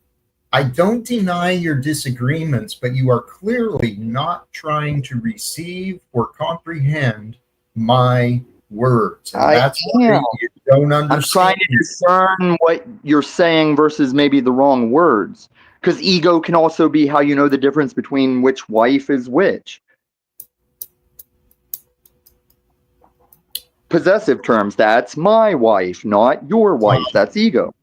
S1: I don't deny your disagreements, but you are clearly not trying to receive or comprehend my words. And that's why you don't understand.
S8: I'm trying to discern what you're saying versus maybe the wrong words. Because ego can also be how you know the difference between which wife is which. Possessive terms, that's my wife, not your wife. That's ego.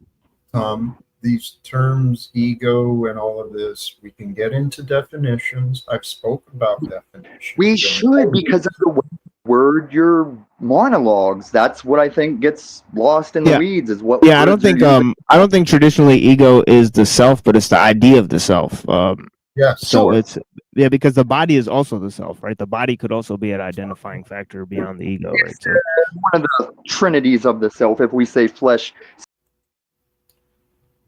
S1: These terms, ego and all of this, we can get into definitions. I've spoken about definitions.
S8: We should, because of the word your monologues. That's what I think gets lost in the weeds, is what
S7: I don't think traditionally ego is the self, but it's the idea of the self.
S1: Yes.
S7: So it's because the body is also the self, right? The body could also be an identifying factor beyond the ego, right? So
S8: one of the trinities of the self, if we say flesh.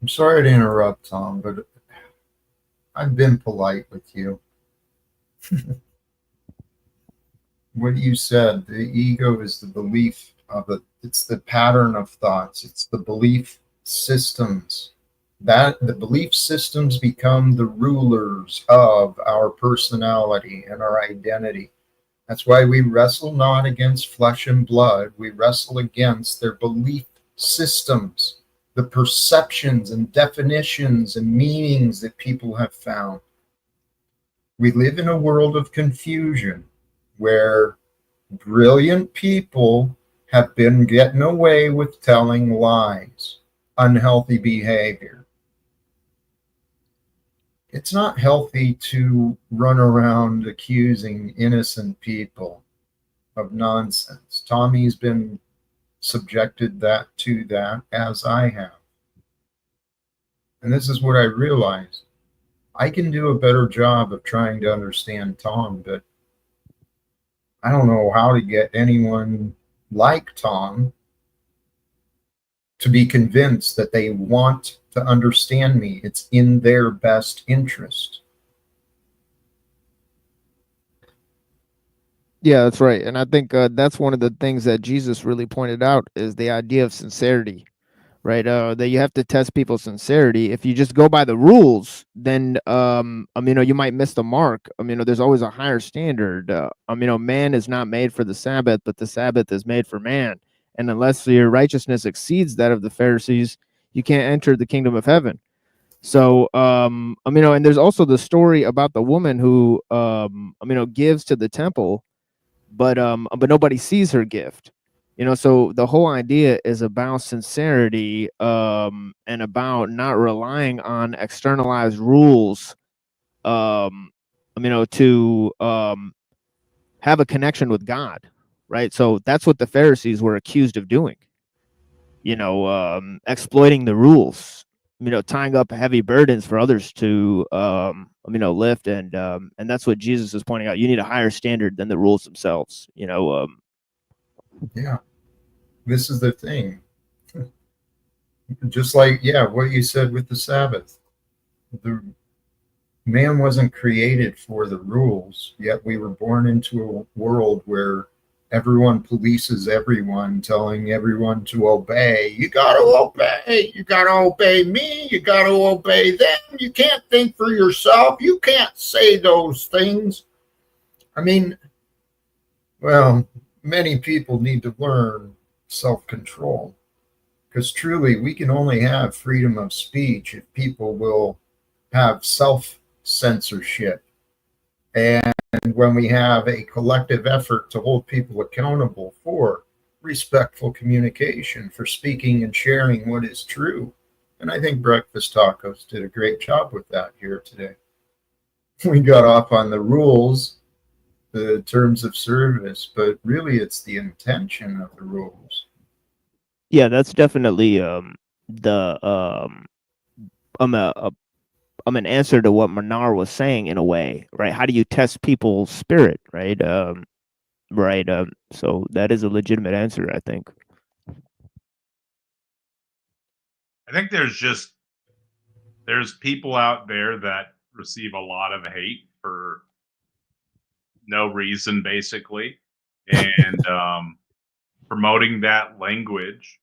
S1: I'm sorry to interrupt, Tom, but I've been polite with you. What you said, the ego is the belief of it. It's the pattern of thoughts. It's the belief systems. That the belief systems become the rulers of our personality and our identity. That's why we wrestle not against flesh and blood. We wrestle against their belief systems, the perceptions and definitions and meanings that people have found. We live in a world of confusion where brilliant people have been getting away with telling lies, unhealthy behavior. It's not healthy to run around accusing innocent people of nonsense. Tommy's been subjected to that, as I have. And this is what I realized. I can do a better job of trying to understand Tom, but I don't know how to get anyone like Tom to be convinced that they want to understand me. It's in their best interest.
S7: Yeah, that's right. And I think that's one of the things that Jesus really pointed out is the idea of sincerity, right? That you have to test people's sincerity. If you just go by the rules, then you might miss the mark. There's always a higher standard. Man is not made for the Sabbath, but the Sabbath is made for man. And unless your righteousness exceeds that of the Pharisees, you can't enter the kingdom of heaven. So, and there's also the story about the woman who, gives to the temple, but nobody sees her gift. So the whole idea is about sincerity, and about not relying on externalized rules, to have a connection with God, right? So that's what the Pharisees were accused of doing. exploiting the rules, tying up heavy burdens for others to lift, and that's what Jesus is pointing out. You need a higher standard than the rules themselves.
S1: Yeah, this is the thing. Just like, yeah, what you said with the Sabbath. The man wasn't created for the rules, yet we were born into a world where everyone polices everyone, telling everyone to obey. You got to obey. You got to obey me. You got to obey them. You can't think for yourself. You can't say those things. I mean, well, many people need to learn self-control, because truly we can only have freedom of speech if people will have self-censorship. And when we have a collective effort to hold people accountable for respectful communication, for speaking and sharing what is true. And I think Breakfast Tacos did a great job with that here today. We got off on the rules, the terms of service, but really it's the intention of the rules.
S7: Yeah, that's definitely the an answer to what Manar was saying in a way, right? How do you test people's spirit, right? Right. So that is a legitimate answer, I think.
S5: I think there's people out there that receive a lot of hate for no reason, basically, and promoting that language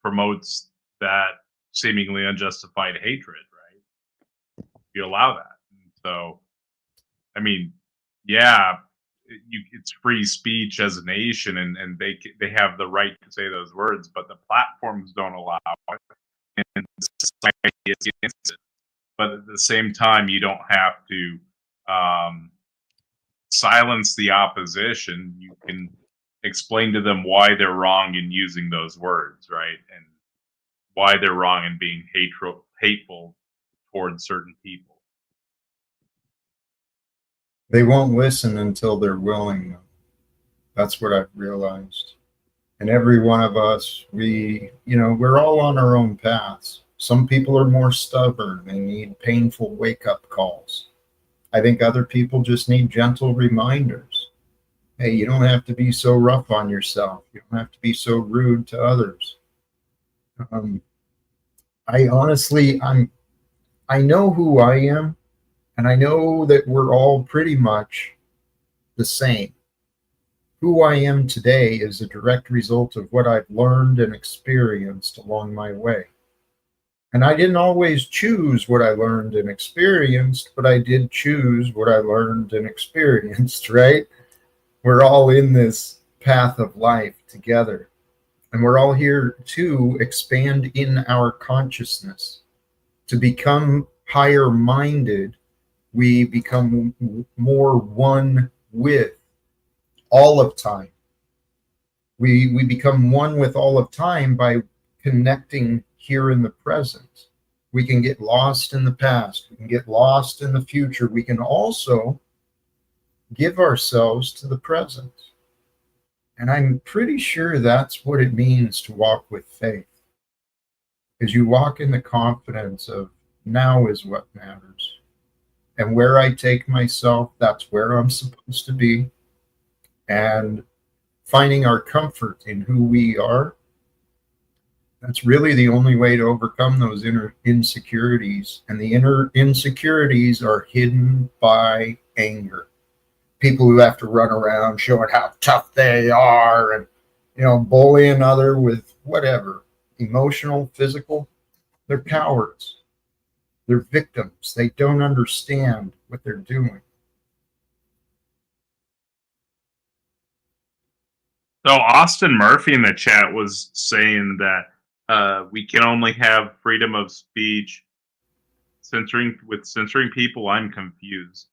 S5: promotes that seemingly unjustified hatred, right? You allow that. So, I mean, yeah, it's free speech as a nation, and they have the right to say those words, but the platforms don't allow it, and society is against it. But at the same time, you don't have to silence the opposition. You can explain to them why they're wrong in using those words, right? And why they're wrong in being hateful towards certain people.
S1: They won't listen until they're willing. That's what I've realized. And every one of us, we're all on our own paths. Some people are more stubborn. They need painful wake-up calls. I think other people just need gentle reminders. Hey, you don't have to be so rough on yourself. You don't have to be so rude to others. I honestly, I know who I am, and I know that we're all pretty much the same. Who I am today is a direct result of what I've learned and experienced along my way. And I didn't always choose what I learned and experienced, but I did choose what I learned and experienced, right? We're all in this path of life together. And we're all here to expand in our consciousness, to become higher minded. We become more one with all of time. We become one with all of time by connecting here in the present. We can get lost in the past. We can get lost in the future. We can also give ourselves to the present. And I'm pretty sure that's what it means to walk with faith. Because you walk in the confidence of now is what matters. And where I take myself, that's where I'm supposed to be. And finding our comfort in who we are, that's really the only way to overcome those inner insecurities. And the inner insecurities are hidden by anger. People who have to run around showing how tough they are and, bullying other with whatever, emotional, physical, they're cowards. They're victims. They don't understand what they're doing.
S5: So Austin Murphy in the chat was saying that we can only have freedom of speech censoring people. I'm confused.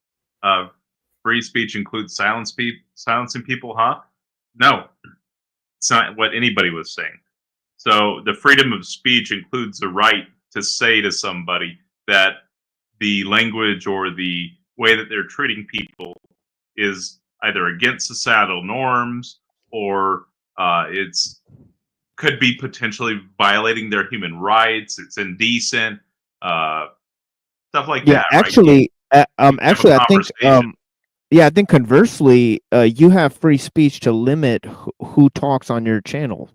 S5: Free speech includes silencing people, huh? No, it's not what anybody was saying. So the freedom of speech includes the right to say to somebody that the language or the way that they're treating people is either against societal norms or it's could be potentially violating their human rights. It's indecent, stuff like
S7: Yeah,
S5: that, right?
S7: actually, actually, I think,
S5: conversation.
S7: yeah, I think conversely, you have free speech to limit who talks on your channel,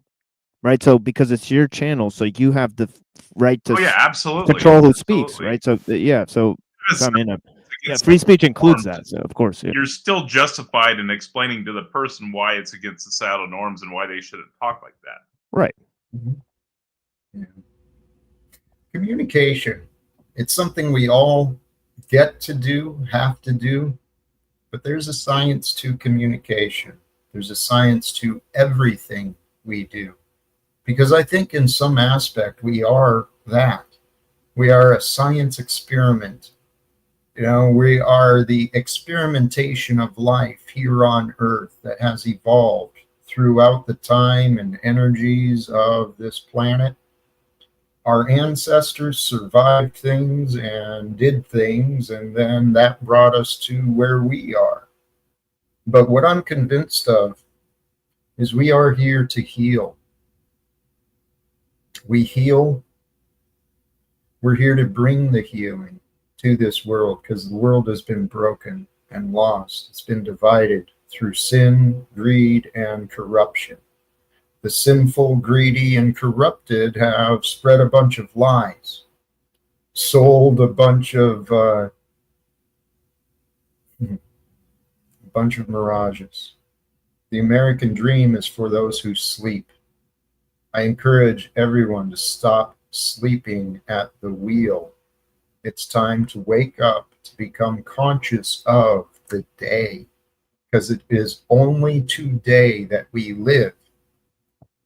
S7: right? So because it's your channel, so you have the right to
S5: Oh yeah, absolutely,
S7: control who speaks,
S5: absolutely.
S7: right? So yeah, so
S5: Because
S7: I mean,
S5: it's
S7: yeah,
S5: against
S7: free speech includes
S5: norms,
S7: that. So of course, yeah.
S5: you're still justified in explaining to the person why it's against societal norms and why they shouldn't talk like that.
S7: Right.
S1: Yeah. Communication. It's something we all get to do, have to do, but there's a science to communication. There's a science to everything we do. Because I think in some aspect we are that. We are a science experiment. We are the experimentation of life here on Earth that has evolved throughout the time and energies of this planet. Our ancestors survived things and did things, and then that brought us to where we are. But what I'm convinced of is we are here to heal. We heal. We're here to bring the healing to this world because the world has been broken and lost. It's been divided through sin, greed, and corruption. The sinful, greedy, and corrupted have spread a bunch of lies, sold a bunch of mirages. The American dream is for those who sleep. I encourage everyone to stop sleeping at the wheel. It's time to wake up, to become conscious of the day, because it is only today that we live.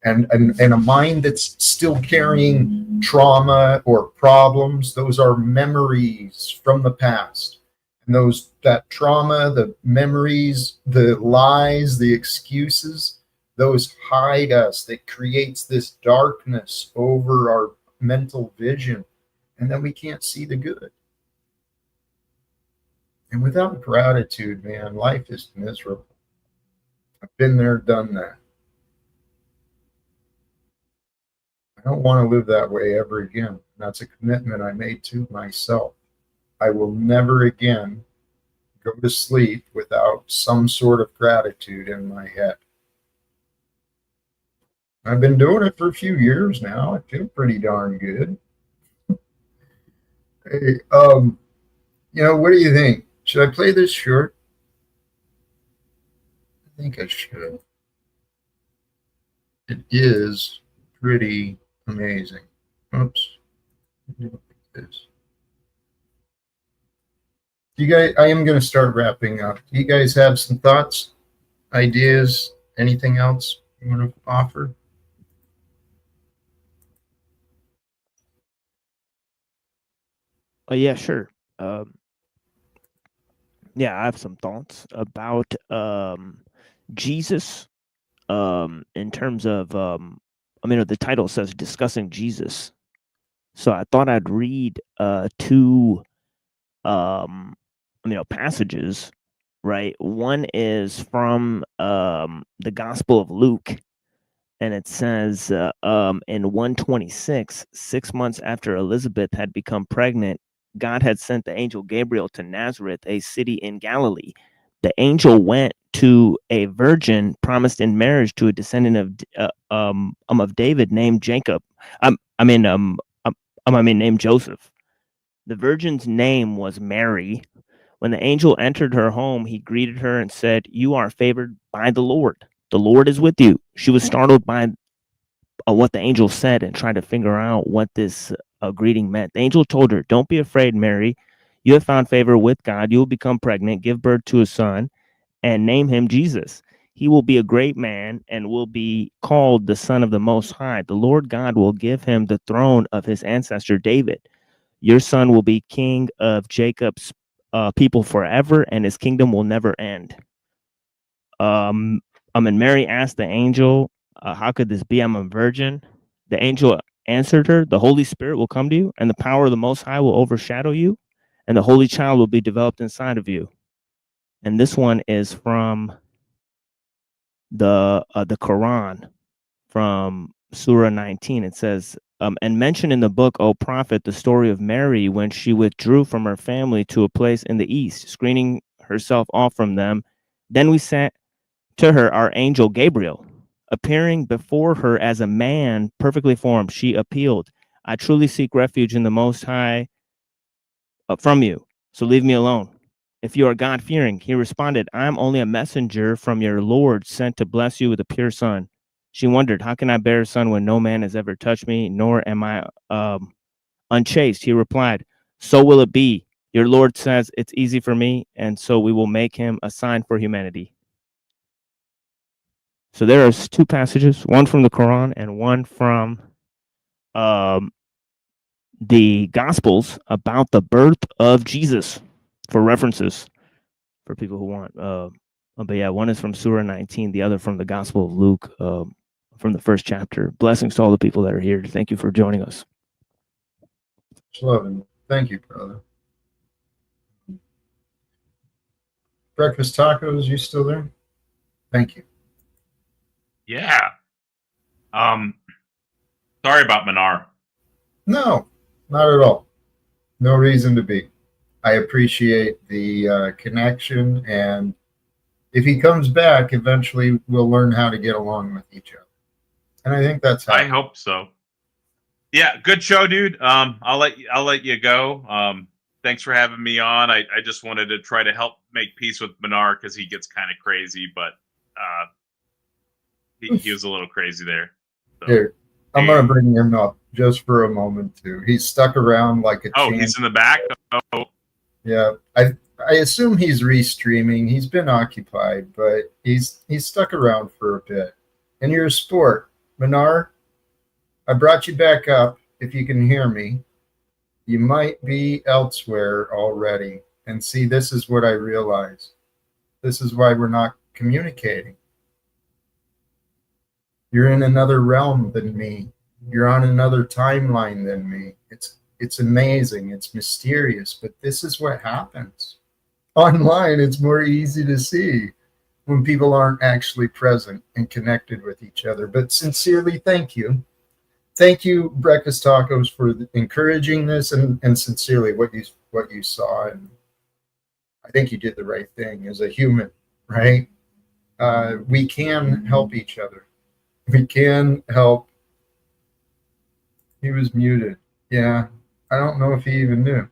S1: And a mind that's still carrying trauma or problems, those are memories from the past. And that trauma, the memories, the lies, the excuses, those hide us. That creates this darkness over our mental vision. And then we can't see the good. And without gratitude, man, life is miserable. I've been there, done that. I don't want to live that way ever again. That's a commitment I made to myself. I will never again go to sleep without some sort of gratitude in my head. I've been doing it for a few years now. I feel pretty darn good. Hey, what do you think? Should I play this short? I think I should. It is pretty amazing. Oops. You guys, I am going to start wrapping up. Do you guys have some thoughts, ideas, anything else you want to offer?
S7: Yeah, sure. Yeah, I have some thoughts about Jesus. In terms of, the title says discussing Jesus, so I thought I'd read two passages. Right, one is from the Gospel of Luke, and it says in 126, 6 months after Elizabeth had become pregnant, God had sent the angel Gabriel to Nazareth, a city in Galilee. The angel went to a virgin promised in marriage to a descendant of David named Jacob. Named Joseph. The virgin's name was Mary. When the angel entered her home, he greeted her and said, "You are favored by the Lord. The Lord is with you." She was startled by what the angel said and tried to figure out what this greeting meant. The angel told her, "Don't be afraid, Mary. You have found favor with God. You will become pregnant, give birth to a son, and name him Jesus. He will be a great man and will be called the Son of the Most High. The Lord God will give him the throne of his ancestor David. Your son will be king of Jacob's people forever, and his kingdom will never end." And Mary asked the angel, "How could this be? I'm a virgin." The angel answered her, "The Holy Spirit will come to you, and the power of the Most High will overshadow you, and the Holy Child will be developed inside of you." And this one is from the Quran, from Surah 19. It says, and mention in the book, O Prophet, the story of Mary when she withdrew from her family to a place in the east, screening herself off from them. Then we sent to her our angel Gabriel. Appearing before her as a man perfectly formed, she appealed, I truly seek refuge in the Most High from you, so leave me alone. If you are God-fearing, he responded, I'm only a messenger from your Lord sent to bless you with a pure son. She wondered, how can I bear a son when no man has ever touched me, nor am I unchaste? He replied, so will it be. Your Lord says it's easy for me, and so we will make him a sign for humanity. So there are two passages, one from the Quran and one from the Gospels about the birth of Jesus for references for people who want. But yeah, one is from Surah 19, the other from the Gospel of Luke, from the first chapter. Blessings to all the people that are here. Thank you for joining us.
S1: Loving. Thank you, brother. Breakfast Tacos, you still there? Thank you.
S5: Yeah. Sorry about Minar.
S1: No, not at all. No reason to be. I appreciate the connection, and if he comes back, eventually we'll learn how to get along with each other. And I think that's how.
S5: I hope so. Yeah, good show, dude. I'll let you go. Thanks for having me on. I just wanted to try to help make peace with Minar because he gets kind of crazy, but he was a little crazy there. So.
S1: Here, I'm gonna bring him up just for a moment too. He's stuck around like a champ.
S5: He's in the back. Oh,
S1: yeah. I assume he's restreaming. He's been occupied, but he's stuck around for a bit. And you're a sport, Minar. I brought you back up. If you can hear me, you might be elsewhere already. And see, this is what I realize. This is why we're not communicating. You're in another realm than me. You're on another timeline than me. It's amazing. It's mysterious, but this is what happens. Online, it's more easy to see when people aren't actually present and connected with each other. But sincerely, thank you. Thank you, Breakfast Tacos, for encouraging this, and sincerely what you saw. And I think you did the right thing as a human, right? We can help each other. We can help. He was muted. Yeah, I don't know if he even knew.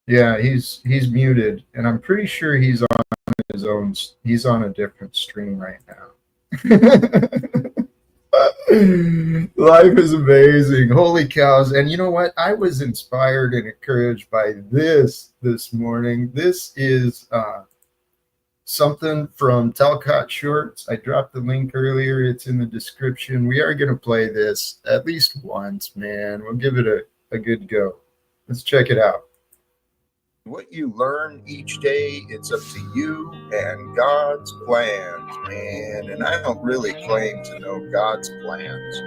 S1: Yeah, he's muted, and I'm pretty sure he's on his own. He's on a different stream right now. Life is amazing. Holy cows. And you know what? I was inspired and encouraged by this morning. This is something from Talcott Shorts. I dropped the link earlier. It's in the description. We are going to play this at least once, man. We'll give it a good go. Let's check it out. What you learn each day, it's up to you and God's plans, man. And I don't really claim to know God's plans,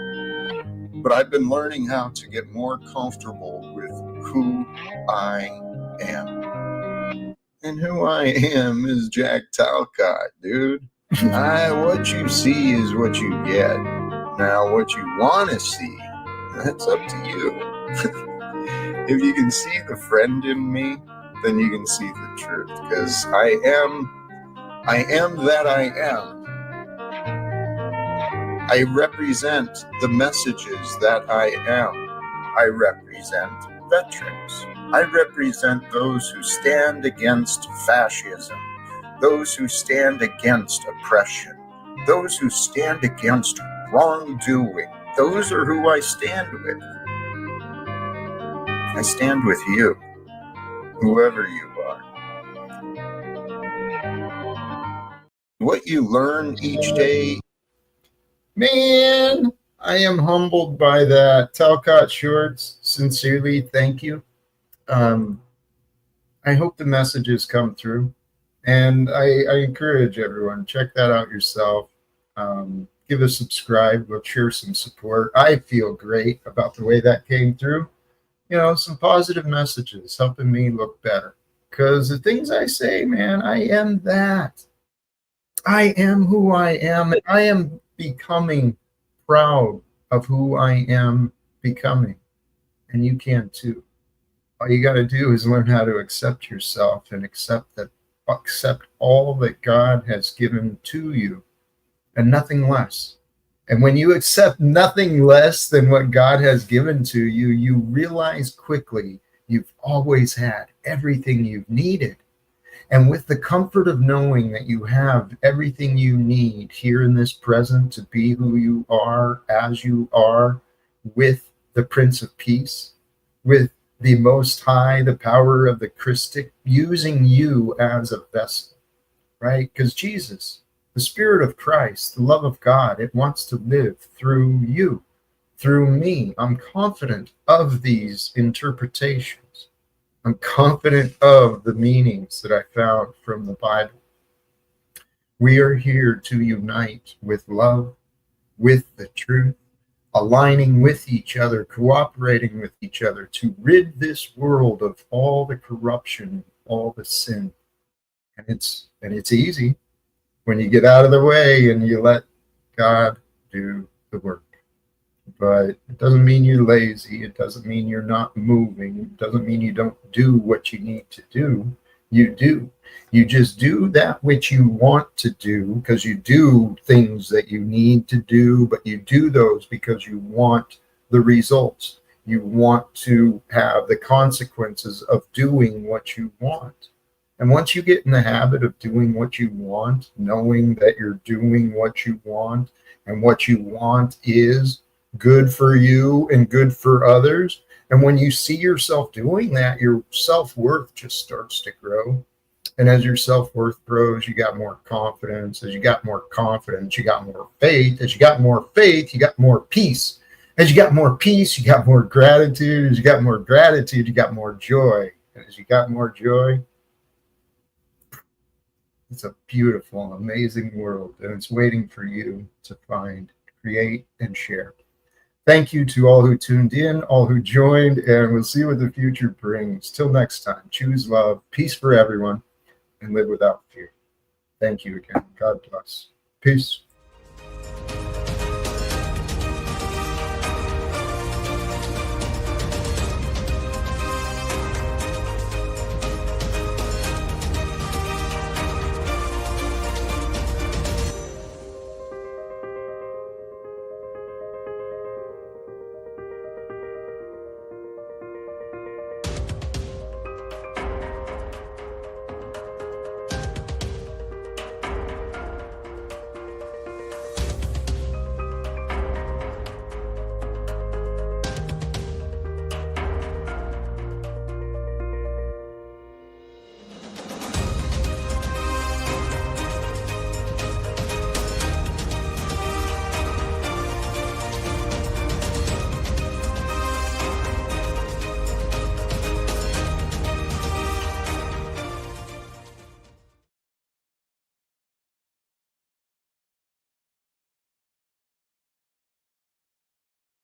S1: but I've been learning how to get more comfortable with who I am. And who I am is Jack Talcott, dude. What you see is what you get. Now, what you want to see, that's up to you. If you can see the friend in me, then you can see the truth, because I am that I am. I represent the messages that I am. I represent veterans. I represent those who stand against fascism, those who stand against oppression, those who stand against wrongdoing. Those are who I stand with. I stand with you, whoever you are. What you learn each day, man, I am humbled by that. Talcott Shorts, sincerely, thank you. I hope the messages come through, and I encourage everyone, check that out yourself. Give a subscribe. We'll share some support. I feel great about the way that came through. You know, some positive messages helping me look better. Because the things I say, man, I am that. I am who I am. And I am becoming proud of who I am becoming. And you can too. All you got to do is learn how to accept yourself and accept all that God has given to you and nothing less. And when you accept nothing less than what God has given to you, you realize quickly you've always had everything you've needed. And with the comfort of knowing that you have everything you need here in this present to be who you are, as you are, with the Prince of Peace, with the Most High, the power of the Christic, using you as a vessel, right? Because Jesus, the Spirit of Christ, the love of God, it wants to live through you, through me. I'm confident of these interpretations. I'm confident of the meanings that I found from the Bible. We are here to unite with love, with the truth, aligning with each other, cooperating with each other to rid this world of all the corruption, all the sin. And it's easy when you get out of the way and you let God do the work. But it doesn't mean you're lazy. It doesn't mean you're not moving. It doesn't mean you don't do what you need to do. You do. You just do that which you want to do because you do things that you need to do, but you do those because you want the results. You want to have the consequences of doing what you want. And once you get in the habit of doing what you want, knowing that you're doing what you want, and what you want is good for you and good for others, and when you see yourself doing that, your self-worth just starts to grow. And as your self-worth grows, you got more confidence. As you got more confidence, you got more faith. As you got more faith, you got more peace. As you got more peace, you got more gratitude. As you got more gratitude, you got more joy. And as you got more joy, it's a beautiful, amazing world, and it's waiting for you to find, create, and share. Thank you to all who tuned in, all who joined, and we'll see what the future brings. Till next time, choose love, peace for everyone, and live without fear. Thank you again. God bless. Peace.